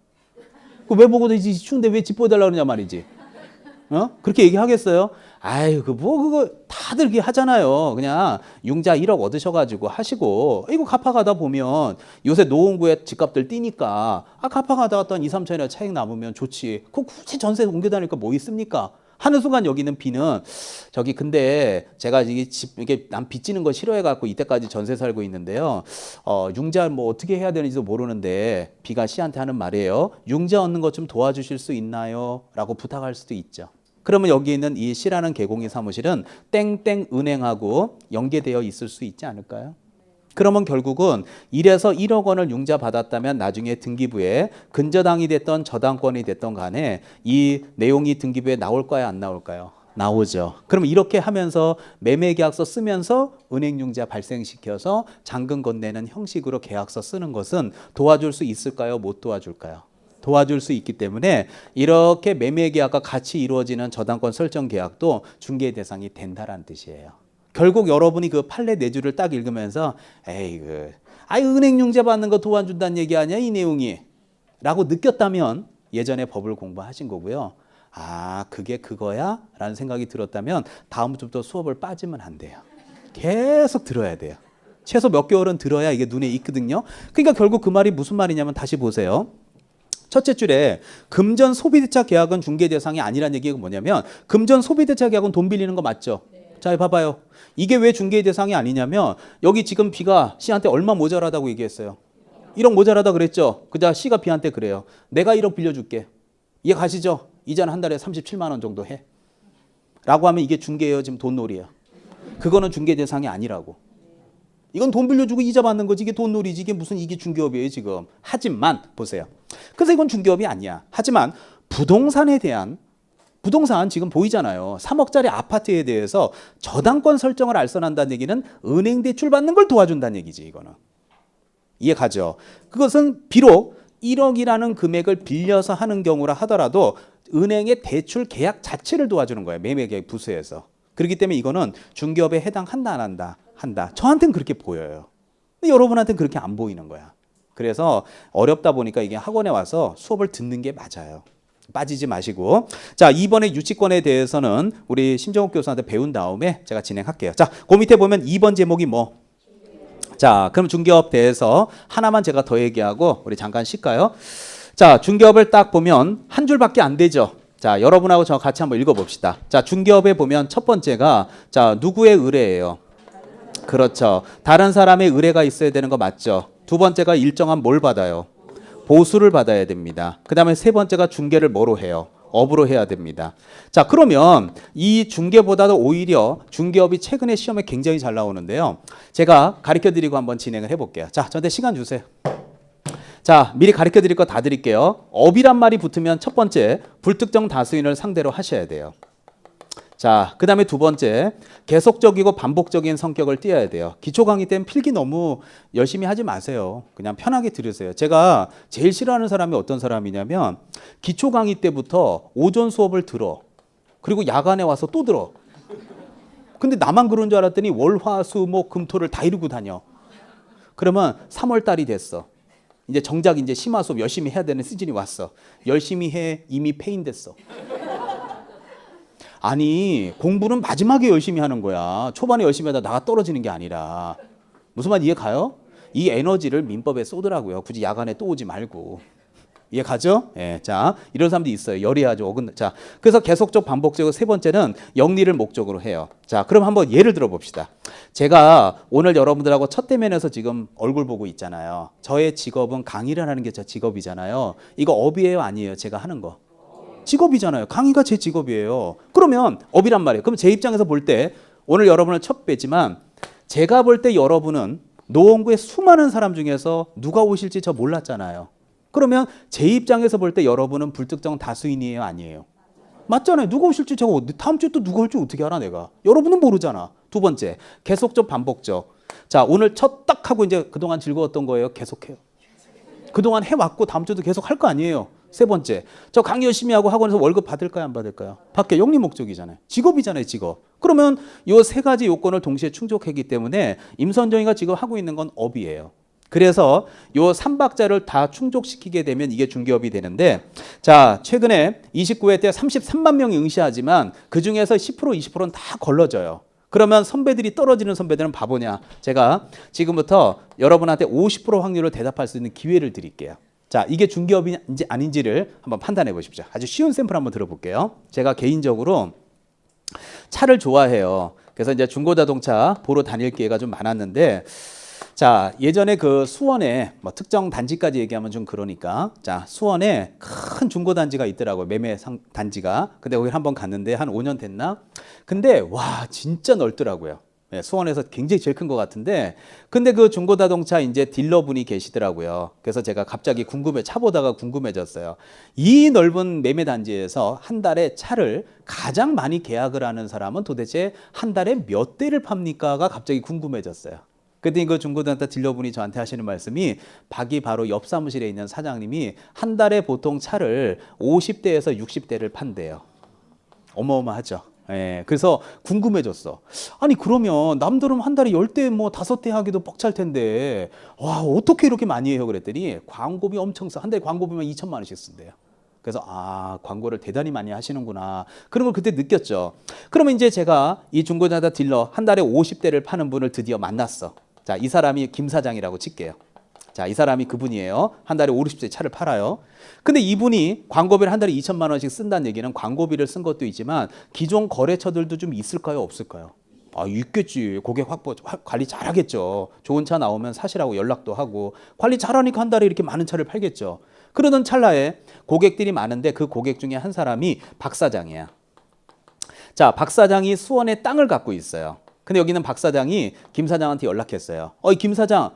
왜 보고 다니지? 추운데 왜 집 보여달라 그러냐 말이지. 그렇게 얘기하겠어요? 아유, 그거 다들 그렇게 하잖아요. 그냥 융자 1억 얻으셔가지고 하시고, 이거 갚아가다 보면 요새 노원구에 집값들 뛰니까, 갚아가다가 또 한 2, 3천이나 차익 남으면 좋지. 그거 굳이 전세 옮겨 다니까 뭐 있습니까? 하는 순간 여기는 B는 저기 근데 제가 이게 난 빚지는 거 싫어해갖고 이때까지 전세 살고 있는데요. 융자 뭐 어떻게 해야 되는지도 모르는데 B가 C한테 하는 말이에요. 융자 얻는 것 좀 도와주실 수 있나요? 라고 부탁할 수도 있죠. 그러면 여기 있는 이 C라는 개공인 사무실은 땡땡 은행하고 연계되어 있을 수 있지 않을까요? 그러면 결국은 1에서 1억 원을 융자 받았다면 나중에 등기부에 근저당이 됐던 저당권이 됐던 간에 이 내용이 등기부에 나올까요? 안 나올까요? 나오죠. 그럼 이렇게 하면서 매매계약서 쓰면서 은행융자 발생시켜서 잔금 건네는 형식으로 계약서 쓰는 것은 도와줄 수 있을까요? 못 도와줄까요? 도와줄 수 있기 때문에 이렇게 매매계약과 같이 이루어지는 저당권 설정 계약도 중개 대상이 된다는 뜻이에요. 결국 여러분이 그 판례 내주를 딱 읽으면서 은행융자 받는 거 도와준다는 얘기 아니야 이 내용이 라고 느꼈다면 예전에 법을 공부하신 거고요. 그게 그거야? 라는 생각이 들었다면 다음부터 수업을 빠지면 안 돼요. 계속 들어야 돼요. 최소 몇 개월은 들어야 이게 눈에 익거든요. 그러니까 결국 그 말이 무슨 말이냐면 다시 보세요. 첫째 줄에 금전 소비대차 계약은 중개 대상이 아니라는 얘기가 뭐냐면 금전 소비대차 계약은 돈 빌리는 거 맞죠? 자, 봐봐요. 이게 왜 중개 대상이 아니냐면 여기 지금 B가 C한테 얼마 모자라다고 얘기했어요. 1억 모자라다 그랬죠? 그자 C가 B한테 그래요. 내가 1억 빌려줄게. 이해 가시죠? 이자는 한 달에 37만 원 정도 해. 라고 하면 이게 중개예요? 지금 돈놀이야. 그거는 중개 대상이 아니라고. 이건 돈 빌려주고 이자 받는 거지. 이게 돈놀이지. 이게 중개업이에요 지금. 하지만 보세요. 그래서 이건 중개업이 아니야. 하지만 부동산 지금 보이잖아요. 3억짜리 아파트에 대해서 저당권 설정을 알선한다는 얘기는 은행 대출 받는 걸 도와준다는 얘기지. 이거는. 이해 가죠? 그것은 비록 1억이라는 금액을 빌려서 하는 경우라 하더라도 은행의 대출 계약 자체를 도와주는 거예요. 매매계약 부수에서. 그렇기 때문에 이거는 중개업에 해당한다 안 한다? 한다. 저한테는 그렇게 보여요. 근데 여러분한테는 그렇게 안 보이는 거야. 그래서 어렵다 보니까 이게 학원에 와서 수업을 듣는 게 맞아요. 빠지지 마시고. 자, 이번에 유치권에 대해서는 우리 심정욱 교수한테 배운 다음에 제가 진행할게요. 자, 그 밑에 보면 2번 제목이 뭐? 자, 그럼 중개업 대해서 하나만 제가 더 얘기하고 우리 잠깐 쉴까요? 자, 중개업을 딱 보면 한 줄밖에 안 되죠. 자, 여러분하고 저 같이 한번 읽어봅시다. 자, 중개업에 보면 첫 번째가 자, 누구의 의뢰예요? 그렇죠. 다른 사람의 의뢰가 있어야 되는 거 맞죠? 두 번째가 일정한 뭘 받아요? 보수를 받아야 됩니다. 그 다음에 세 번째가 중개를 뭐로 해요? 업으로 해야 됩니다. 자, 그러면 이 중개보다도 오히려 중개업이 최근에 시험에 굉장히 잘 나오는데요. 제가 가르쳐드리고 한번 진행을 해볼게요. 자, 저한테 시간 주세요. 자, 미리 가르쳐 드릴 거 다 드릴게요. 업이란 말이 붙으면 첫 번째, 불특정 다수인을 상대로 하셔야 돼요. 자, 그 다음에 두 번째, 계속적이고 반복적인 성격을 띄어야 돼요. 기초 강의 때는 필기 너무 열심히 하지 마세요. 그냥 편하게 들으세요. 제가 제일 싫어하는 사람이 어떤 사람이냐면 기초 강의 때부터 오전 수업을 들어. 그리고 야간에 와서 또 들어. 근데 나만 그런 줄 알았더니 월, 화, 수, 목, 금, 토를 다 이루고 다녀. 그러면 3월 달이 됐어. 이제 정작 이제 심화 수업 열심히 해야 되는 시즌이 왔어. 열심히 해. 이미 패인됐어. 아니, 공부는 마지막에 열심히 하는 거야. 초반에 열심히 하다 나가 떨어지는 게 아니라. 무슨 말 이해 가요? 이 에너지를 민법에 쏘더라고요. 굳이 야간에 또 오지 말고. 이해 가죠? 예, 자, 이런 사람들이 있어요. 열이 아주 자, 그래서 계속적 반복적으로 세 번째는 영리를 목적으로 해요. 자, 그럼 한번 예를 들어 봅시다. 제가 오늘 여러분들하고 첫 대면에서 지금 얼굴 보고 있잖아요. 저의 직업은 강의를 하는 게 제 직업이잖아요. 이거 업이에요, 아니에요? 제가 하는 거. 직업이잖아요. 강의가 제 직업이에요. 그러면 업이란 말이에요. 그럼 제 입장에서 볼 때 오늘 여러분을 첫 뵈지만 제가 볼 때 여러분은 노원구의 수많은 사람 중에서 누가 오실지 저 몰랐잖아요. 그러면 제 입장에서 볼 때 여러분은 불특정 다수인이에요, 아니에요? 맞잖아요. 누가 오실지 제가 다음 주에 또 누가 올지 어떻게 알아 내가. 여러분은 모르잖아. 두 번째, 계속적 반복적. 자, 오늘 첫 딱 하고 이제 그동안 즐거웠던 거예요. 계속해요. 그동안 해왔고 다음 주도 계속 할 거 아니에요. 세 번째, 저 강의 열심히 하고 학원에서 월급 받을까요, 안 받을까요? 받게. 영리 목적이잖아요. 직업이잖아요, 직업. 그러면 요 세 가지 요건을 동시에 충족했기 때문에 임선정이가 지금 하고 있는 건 업이에요. 그래서 요 3박자를 다 충족시키게 되면 이게 중개업이 되는데, 자, 최근에 29회 때 33만 명이 응시하지만 그 중에서 10% 20%는 다 걸러져요. 그러면 선배들이 떨어지는 선배들은 바보냐? 제가 지금부터 여러분한테 50% 확률로 대답할 수 있는 기회를 드릴게요. 자, 이게 중개업인지 아닌지를 한번 판단해 보십시오. 아주 쉬운 샘플 한번 들어볼게요. 제가 개인적으로 차를 좋아해요. 그래서 이제 중고자동차 보러 다닐 기회가 좀 많았는데, 자, 예전에 그 수원에 뭐 특정 단지까지 얘기하면 좀 그러니까, 자, 수원에 큰 중고단지가 있더라고요. 매매 단지가. 근데 거기 한번 갔는데 한 5년 됐나? 근데 와, 진짜 넓더라고요. 네, 수원에서 굉장히 제일 큰 것 같은데, 근데 그 중고자동차 이제 딜러분이 계시더라고요. 그래서 제가 갑자기 차 보다가 궁금해졌어요. 이 넓은 매매 단지에서 한 달에 차를 가장 많이 계약을 하는 사람은 도대체 한 달에 몇 대를 팝니까가 갑자기 궁금해졌어요. 그랬더니 그 중고자동차 딜러분이 저한테 하시는 말씀이, 박이 바로 옆 사무실에 있는 사장님이 한 달에 보통 차를 50대에서 60대를 판대요. 어마어마하죠. 예, 그래서 궁금해졌어. 아니, 그러면 남들은 한 달에 10대 뭐 5대 하기도 벅찰 텐데, 와, 어떻게 이렇게 많이 해요? 그랬더니 광고비 엄청 써. 한 달에 광고비만 2천만 원씩 쓴대요. 그래서 아, 광고를 대단히 많이 하시는구나. 그런 걸 그때 느꼈죠. 그러면 이제 제가 이 중고자동차 딜러 한 달에 50대를 파는 분을 드디어 만났어. 자, 이 사람이 김 사장이라고 칠게요. 자, 이 사람이 그분이에요. 한 달에 50대 차를 팔아요. 근데 이분이 광고비를 한 달에 2천만 원씩 쓴다는 얘기는 광고비를 쓴 것도 있지만 기존 거래처들도 좀 있을까요, 없을까요? 아, 있겠지. 고객 확보 관리 잘하겠죠. 좋은 차 나오면 사시라고 연락도 하고 관리 잘하니까 한 달에 이렇게 많은 차를 팔겠죠. 그러던 찰나에 고객들이 많은데 그 고객 중에 한 사람이 박 사장이야. 자, 박 사장이 수원에 땅을 갖고 있어요. 근데 여기는 박 사장이 김 사장한테 연락했어요. 어이, 김 사장,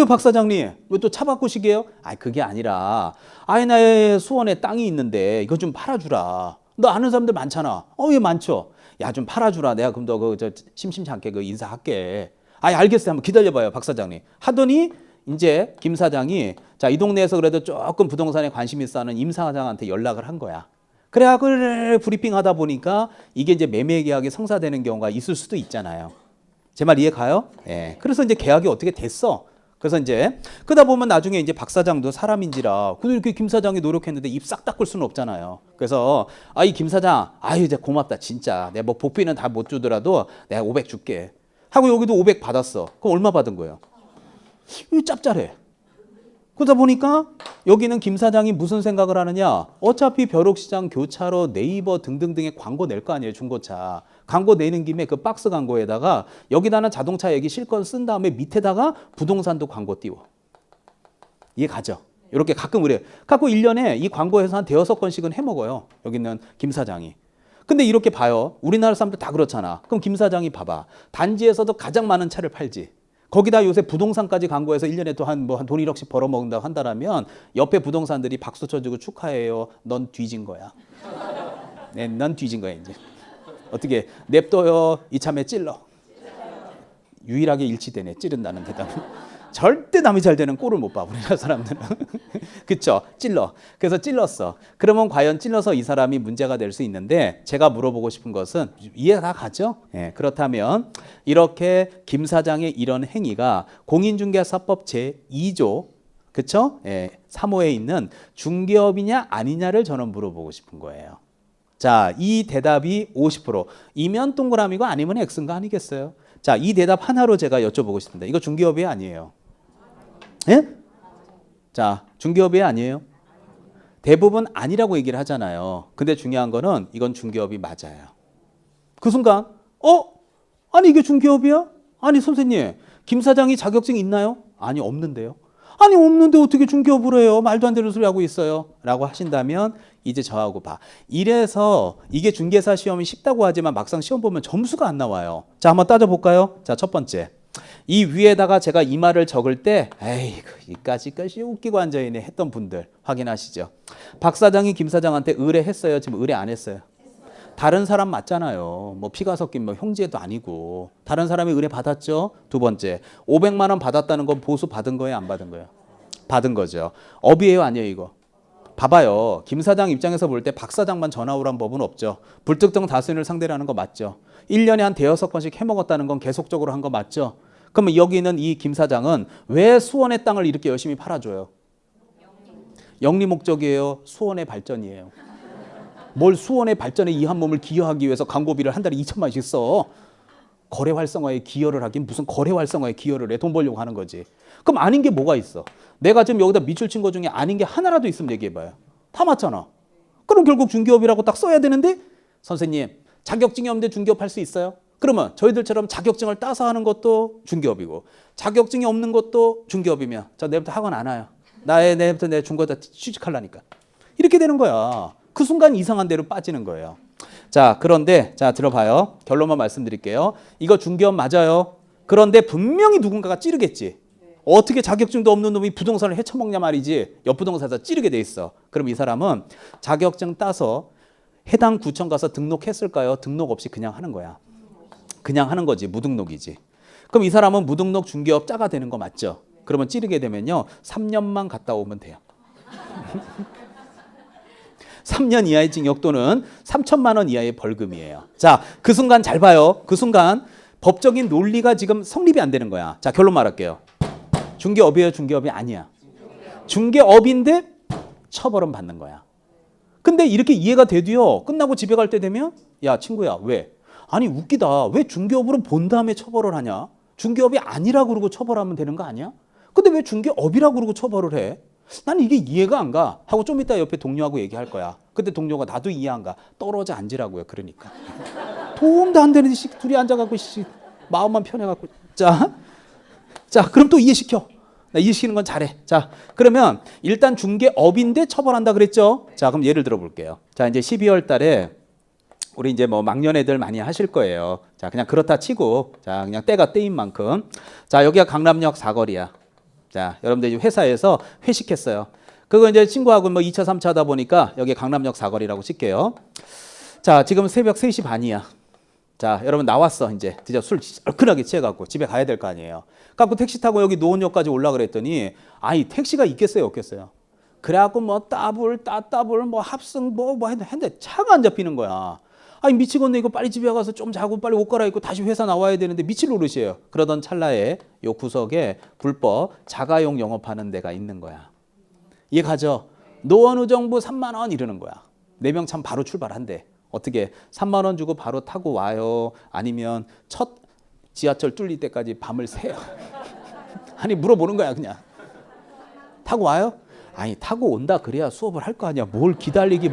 박 사장님, 왜 또 차 바꾸시게요? 아, 그게 아니라, 나의 수원에 땅이 있는데 이거 좀 팔아주라. 너 아는 사람들 많잖아. 예, 많죠. 야, 좀 팔아주라. 내가 그럼 너 심심치 않게 인사할게. 알겠어요. 한번 기다려봐요, 박 사장님. 하더니 이제 김 사장이, 자, 이 동네에서 그래도 조금 부동산에 관심 있어 하는 임 사장한테 연락을 한 거야. 그래, 브리핑 하다 보니까 이게 이제 매매 계약이 성사되는 경우가 있을 수도 있잖아요. 제 말 이해 가요? 예. 그래서 이제 계약이 어떻게 됐어. 그래서 이제 그러다 보면 나중에 이제 박 사장도 사람인지라, 근데 이렇게 김 사장이 노력했는데 입 싹 닦을 수는 없잖아요. 그래서 이 김 사장, 이제 고맙다 진짜. 내가 뭐 복비는 다 못 주더라도 내가 500 줄게 하고 여기도 500 받았어. 그럼 얼마 받은 거예요? 이거 짭짤해. 그러다 보니까 여기는 김 사장이 무슨 생각을 하느냐, 어차피 벼룩시장, 교차로, 네이버 등등등의 광고 낼 거 아니에요. 중고차 광고 내는 김에 그 박스 광고에다가 여기다는 자동차 얘기 실컷 쓴 다음에 밑에다가 부동산도 광고 띄워. 이해 가죠? 이렇게 가끔 그래요. 갖고 1년에 이 광고에서 한 대여섯 건씩은 해먹어요. 여기 있는 김 사장이. 근데 이렇게 봐요. 우리나라 사람들 다 그렇잖아. 그럼 김 사장이 봐봐. 단지에서도 가장 많은 차를 팔지. 거기다 요새 부동산까지 광고해서 1년에 또 한 돈 1억씩 벌어먹는다고 한다라면 옆에 부동산들이 박수 쳐주고 축하해요. 넌 뒤진 거야. 네, 넌 뒤진 거야 이제. 어떻게 냅둬요. 이참에 찔러. 유일하게 일치되네. 찌른다는 대답은. 절대 남이 잘 되는 꼴을 못 봐. 우리나라 사람들은. 그쵸? 찔러. 그래서 찔렀어. 그러면 과연 찔러서 이 사람이 문제가 될 수 있는데 제가 물어보고 싶은 것은 이해가 가죠? 예, 그렇다면 이렇게 김 사장의 이런 행위가 공인중개사법 제2조 그쵸? 예, 3호에 있는 중개업이냐 아니냐를 저는 물어보고 싶은 거예요. 자, 이 대답이 50%. 이면 동그라미고 아니면 X인가 아니겠어요? 자, 이 대답 하나로 제가 여쭤보고 싶습니다. 이거 중개업이 아니에요. 예? 자, 중개업이 아니에요. 대부분 아니라고 얘기를 하잖아요. 근데 중요한 거는 이건 중개업이 맞아요. 그 순간 아니 이게 중개업이야? 아니 선생님, 김 사장이 자격증 있나요? 아니 없는데요. 아니 없는데 어떻게 중개업을 해요? 말도 안 되는 소리 하고 있어요. 라고 하신다면 이제 저하고 봐. 이래서 이게 중개사 시험이 쉽다고 하지만 막상 시험 보면 점수가 안 나와요. 자, 한번 따져볼까요? 자, 첫 번째. 이 위에다가 제가 이 말을 적을 때 에이그 이까짓까지 웃기고 앉아있네 했던 분들 확인하시죠. 박 사장이 김 사장한테 의뢰했어요? 지금 의뢰 안 했어요? 다른 사람 맞잖아요. 뭐 피가 섞인 뭐 형제도 아니고. 다른 사람이 의뢰 받았죠? 두 번째, 500만 원 받았다는 건 보수 받은 거예요? 안 받은 거예요? 받은 거죠. 업이에요? 아니에요 이거? 봐봐요. 김 사장 입장에서 볼 때 박 사장만 전화 오란 법은 없죠. 불특정 다수인을 상대로 하는 거 맞죠? 1년에 한 대여섯 번씩 해먹었다는 건 계속적으로 한 거 맞죠? 그러면 여기 있는 이 김 사장은 왜 수원의 땅을 이렇게 열심히 팔아줘요? 영리 목적이에요? 수원의 발전이에요? 뭘 수원의 발전에 이 한 몸을 기여하기 위해서 광고비를 한 달에 2천만 원씩 써. 거래 활성화에 기여를 하긴 무슨 거래 활성화에 기여를 해. 돈 벌려고 하는 거지. 그럼 아닌 게 뭐가 있어? 내가 지금 여기다 밑줄 친 거 중에 아닌 게 하나라도 있으면 얘기해봐요. 다 맞잖아. 그럼 결국 중개업이라고 딱 써야 되는데 선생님 자격증이 없는데 중개업 할 수 있어요? 그러면 저희들처럼 자격증을 따서 하는 것도 중개업이고 자격증이 없는 것도 중개업이면 저 내일부터 학원 안 와요. 내일부터 내 중고에다 취직하려니까. 이렇게 되는 거야. 그 순간 이상한 데로 빠지는 거예요. 자, 그런데 자 들어봐요. 결론만 말씀드릴게요. 이거 중개업 맞아요. 그런데 분명히 누군가가 찌르겠지. 어떻게 자격증도 없는 놈이 부동산을 헤쳐먹냐 말이지. 옆부동산에서 찌르게 돼 있어. 그럼 이 사람은 자격증 따서 해당 구청 가서 등록했을까요? 등록 없이 그냥 하는 거야. 그냥 하는 거지. 무등록이지. 그럼 이 사람은 무등록 중개업자가 되는 거 맞죠? 그러면 찌르게 되면요. 3년만 갔다 오면 돼요. 3년 이하의 징역 또는 3천만 원 이하의 벌금이에요. 자, 그 순간 잘 봐요. 그 순간 법적인 논리가 지금 성립이 안 되는 거야. 자, 결론 말할게요. 중개업이에요? 중개업이 아니야? 중개업인데 처벌은 받는 거야. 근데 이렇게 이해가 돼도요. 끝나고 집에 갈 때 되면 야 친구야 왜? 아니 웃기다. 왜 중개업으로 본 다음에 처벌을 하냐? 중개업이 아니라고 그러고 처벌하면 되는 거 아니야? 근데 왜 중개업이라고 그러고 처벌을 해? 난 이게 이해가 안 가. 하고 좀 이따 옆에 동료하고 얘기할 거야. 그때 동료가 나도 이해 안 가. 떨어져 앉으라고요. 그러니까. 도움도 안 되는 씨 둘이 앉아갖고 씨 마음만 편해갖고 자 그럼 또 이해시켜. 나 이해시키는 건 잘해. 자 그러면 일단 중개업인데 처벌한다 그랬죠. 자 그럼 예를 들어 볼게요. 자 이제 12월 달에 우리 이제 뭐 막년회들 많이 하실 거예요. 자 그냥 그렇다 치고 자 그냥 때가 때인 만큼 자 여기가 강남역 사거리야. 자 여러분들 회사에서 회식했어요. 그거 이제 친구하고 뭐 2차 3차 하다 보니까 여기 강남역 사거리라고 칠게요. 자 지금 새벽 3시 반이야. 자 여러분 나왔어. 이제 드디어 술 얼큰하게 취해갖고 집에 가야 될 거 아니에요. 갖고 택시 타고 여기 노원역까지 올라 그랬더니 아니 택시가 있겠어요 없겠어요? 그래갖고 뭐 따블 뭐 합승 뭐 했는데 차가 안 잡히는 거야. 아니 미치겠네. 이거 빨리 집에 가서 좀 자고 빨리 옷 갈아입고 다시 회사 나와야 되는데 미칠 노릇이에요. 그러던 찰나에 요 구석에 불법 자가용 영업하는 데가 있는 거야. 이해 가죠? 노원우정부 3만 원 이러는 거야. 4명 참 바로 출발한대. 어떻게 3만 원 주고 바로 타고 와요? 아니면 첫 지하철 뚫릴 때까지 밤을 새요? 아니 물어보는 거야 그냥. 타고 와요? 아니 타고 온다 그래야 수업을 할 거 아니야. 뭘 기다려.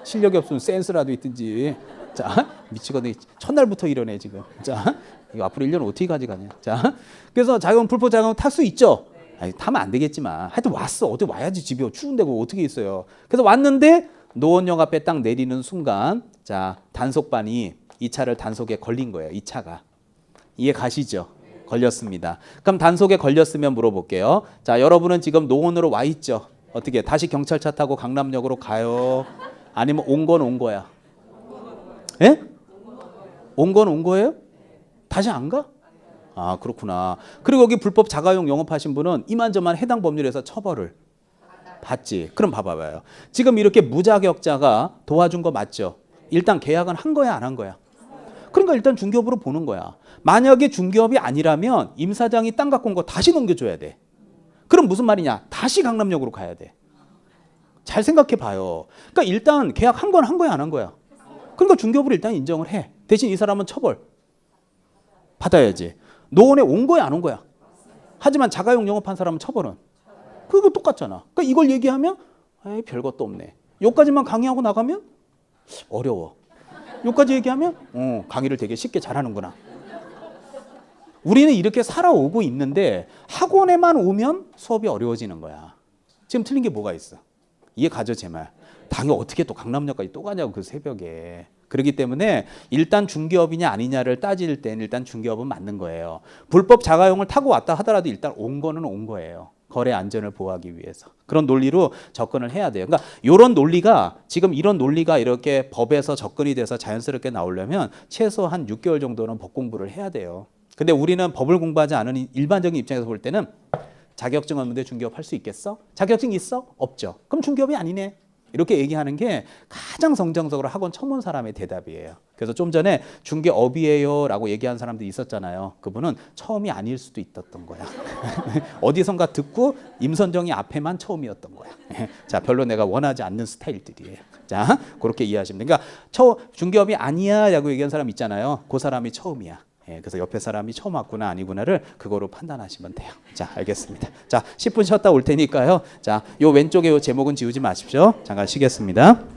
실력이 없으면 센스라도 있든지. 자, 미치겠네. 첫날부터 이러네 지금. 자, 이거 앞으로 1년 어떻게 가져가냐. 자, 그래서 자격증 불법 자격증 탈 수 있죠. 아니, 타면 안 되겠지만 하여튼 왔어. 어디 와야지 집에 추운데 뭐 어떻게 있어요. 그래서 왔는데 노원역 앞에 딱 내리는 순간 자 단속반이 이 차를 단속에 걸린 거예요. 이 차가. 이해 가시죠? 걸렸습니다. 그럼 단속에 걸렸으면 물어볼게요. 자, 여러분은 지금 노원으로 와 있죠? 어떻게 다시 경찰차 타고 강남역으로 가요? 아니면 온 건 온 거야? 예? 온 건 온 거예요? 다시 안 가? 아, 그렇구나. 그리고 여기 불법 자가용 영업하신 분은 이만저만 해당 법률에서 처벌을 받지. 그럼 봐봐요. 지금 이렇게 무자격자가 도와준 거 맞죠? 일단 계약은 한 거야, 안 한 거야? 그러니까 일단 중개업으로 보는 거야. 만약에 중개업이 아니라면 임 사장이 땅 갖고 온 거 다시 넘겨줘야 돼. 그럼 무슨 말이냐? 다시 강남역으로 가야 돼. 잘 생각해 봐요. 그러니까 일단 계약 한 건 한 거야, 안 한 거야? 그러니까 중개업으로 일단 인정을 해. 대신 이 사람은 처벌 받아야지. 노원에 온 거야, 안 온 거야? 하지만 자가용 영업한 사람은 처벌은? 그거 똑같잖아. 그러니까 이걸 얘기하면 에이, 별것도 없네. 여기까지만 강의하고 나가면 어려워. 여기까지 얘기하면 강의를 되게 쉽게 잘하는구나. 우리는 이렇게 살아오고 있는데 학원에만 오면 수업이 어려워지는 거야. 지금 틀린 게 뭐가 있어? 이해 가죠, 제 말? 당연히 어떻게 또 강남역까지 또 가냐고, 그 새벽에. 그렇기 때문에 일단 중개업이냐 아니냐를 따질 때는 일단 중개업은 맞는 거예요. 불법 자가용을 타고 왔다 하더라도 일단 온 거는 온 거예요. 거래 안전을 보호하기 위해서. 그런 논리로 접근을 해야 돼요. 그러니까 이런 논리가 지금 이런 논리가 이렇게 법에서 접근이 돼서 자연스럽게 나오려면 최소 한 6개월 정도는 법 공부를 해야 돼요. 근데 우리는 법을 공부하지 않은 일반적인 입장에서 볼 때는 자격증 없는데 중개업 할 수 있겠어? 자격증 있어? 없죠. 그럼 중개업이 아니네. 이렇게 얘기하는 게 가장 정정적으로 학원 처음 온 사람의 대답이에요. 그래서 좀 전에 중개업이에요 라고 얘기한 사람도 있었잖아요. 그분은 처음이 아닐 수도 있었던 거야. 어디선가 듣고 임선정이 앞에만 처음이었던 거야. 자, 별로 내가 원하지 않는 스타일들이에요. 자, 그렇게 이해하시면 돼요. 그러니까 중개업이 아니야 라고 얘기한 사람 있잖아요. 그 사람이 처음이야. 그래서 옆에 사람이 처음 왔구나 아니구나를 그거로 판단하시면 돼요. 자, 알겠습니다. 자, 10분 쉬었다 올 테니까요. 자, 요 왼쪽에 요 제목은 지우지 마십시오. 잠깐 쉬겠습니다.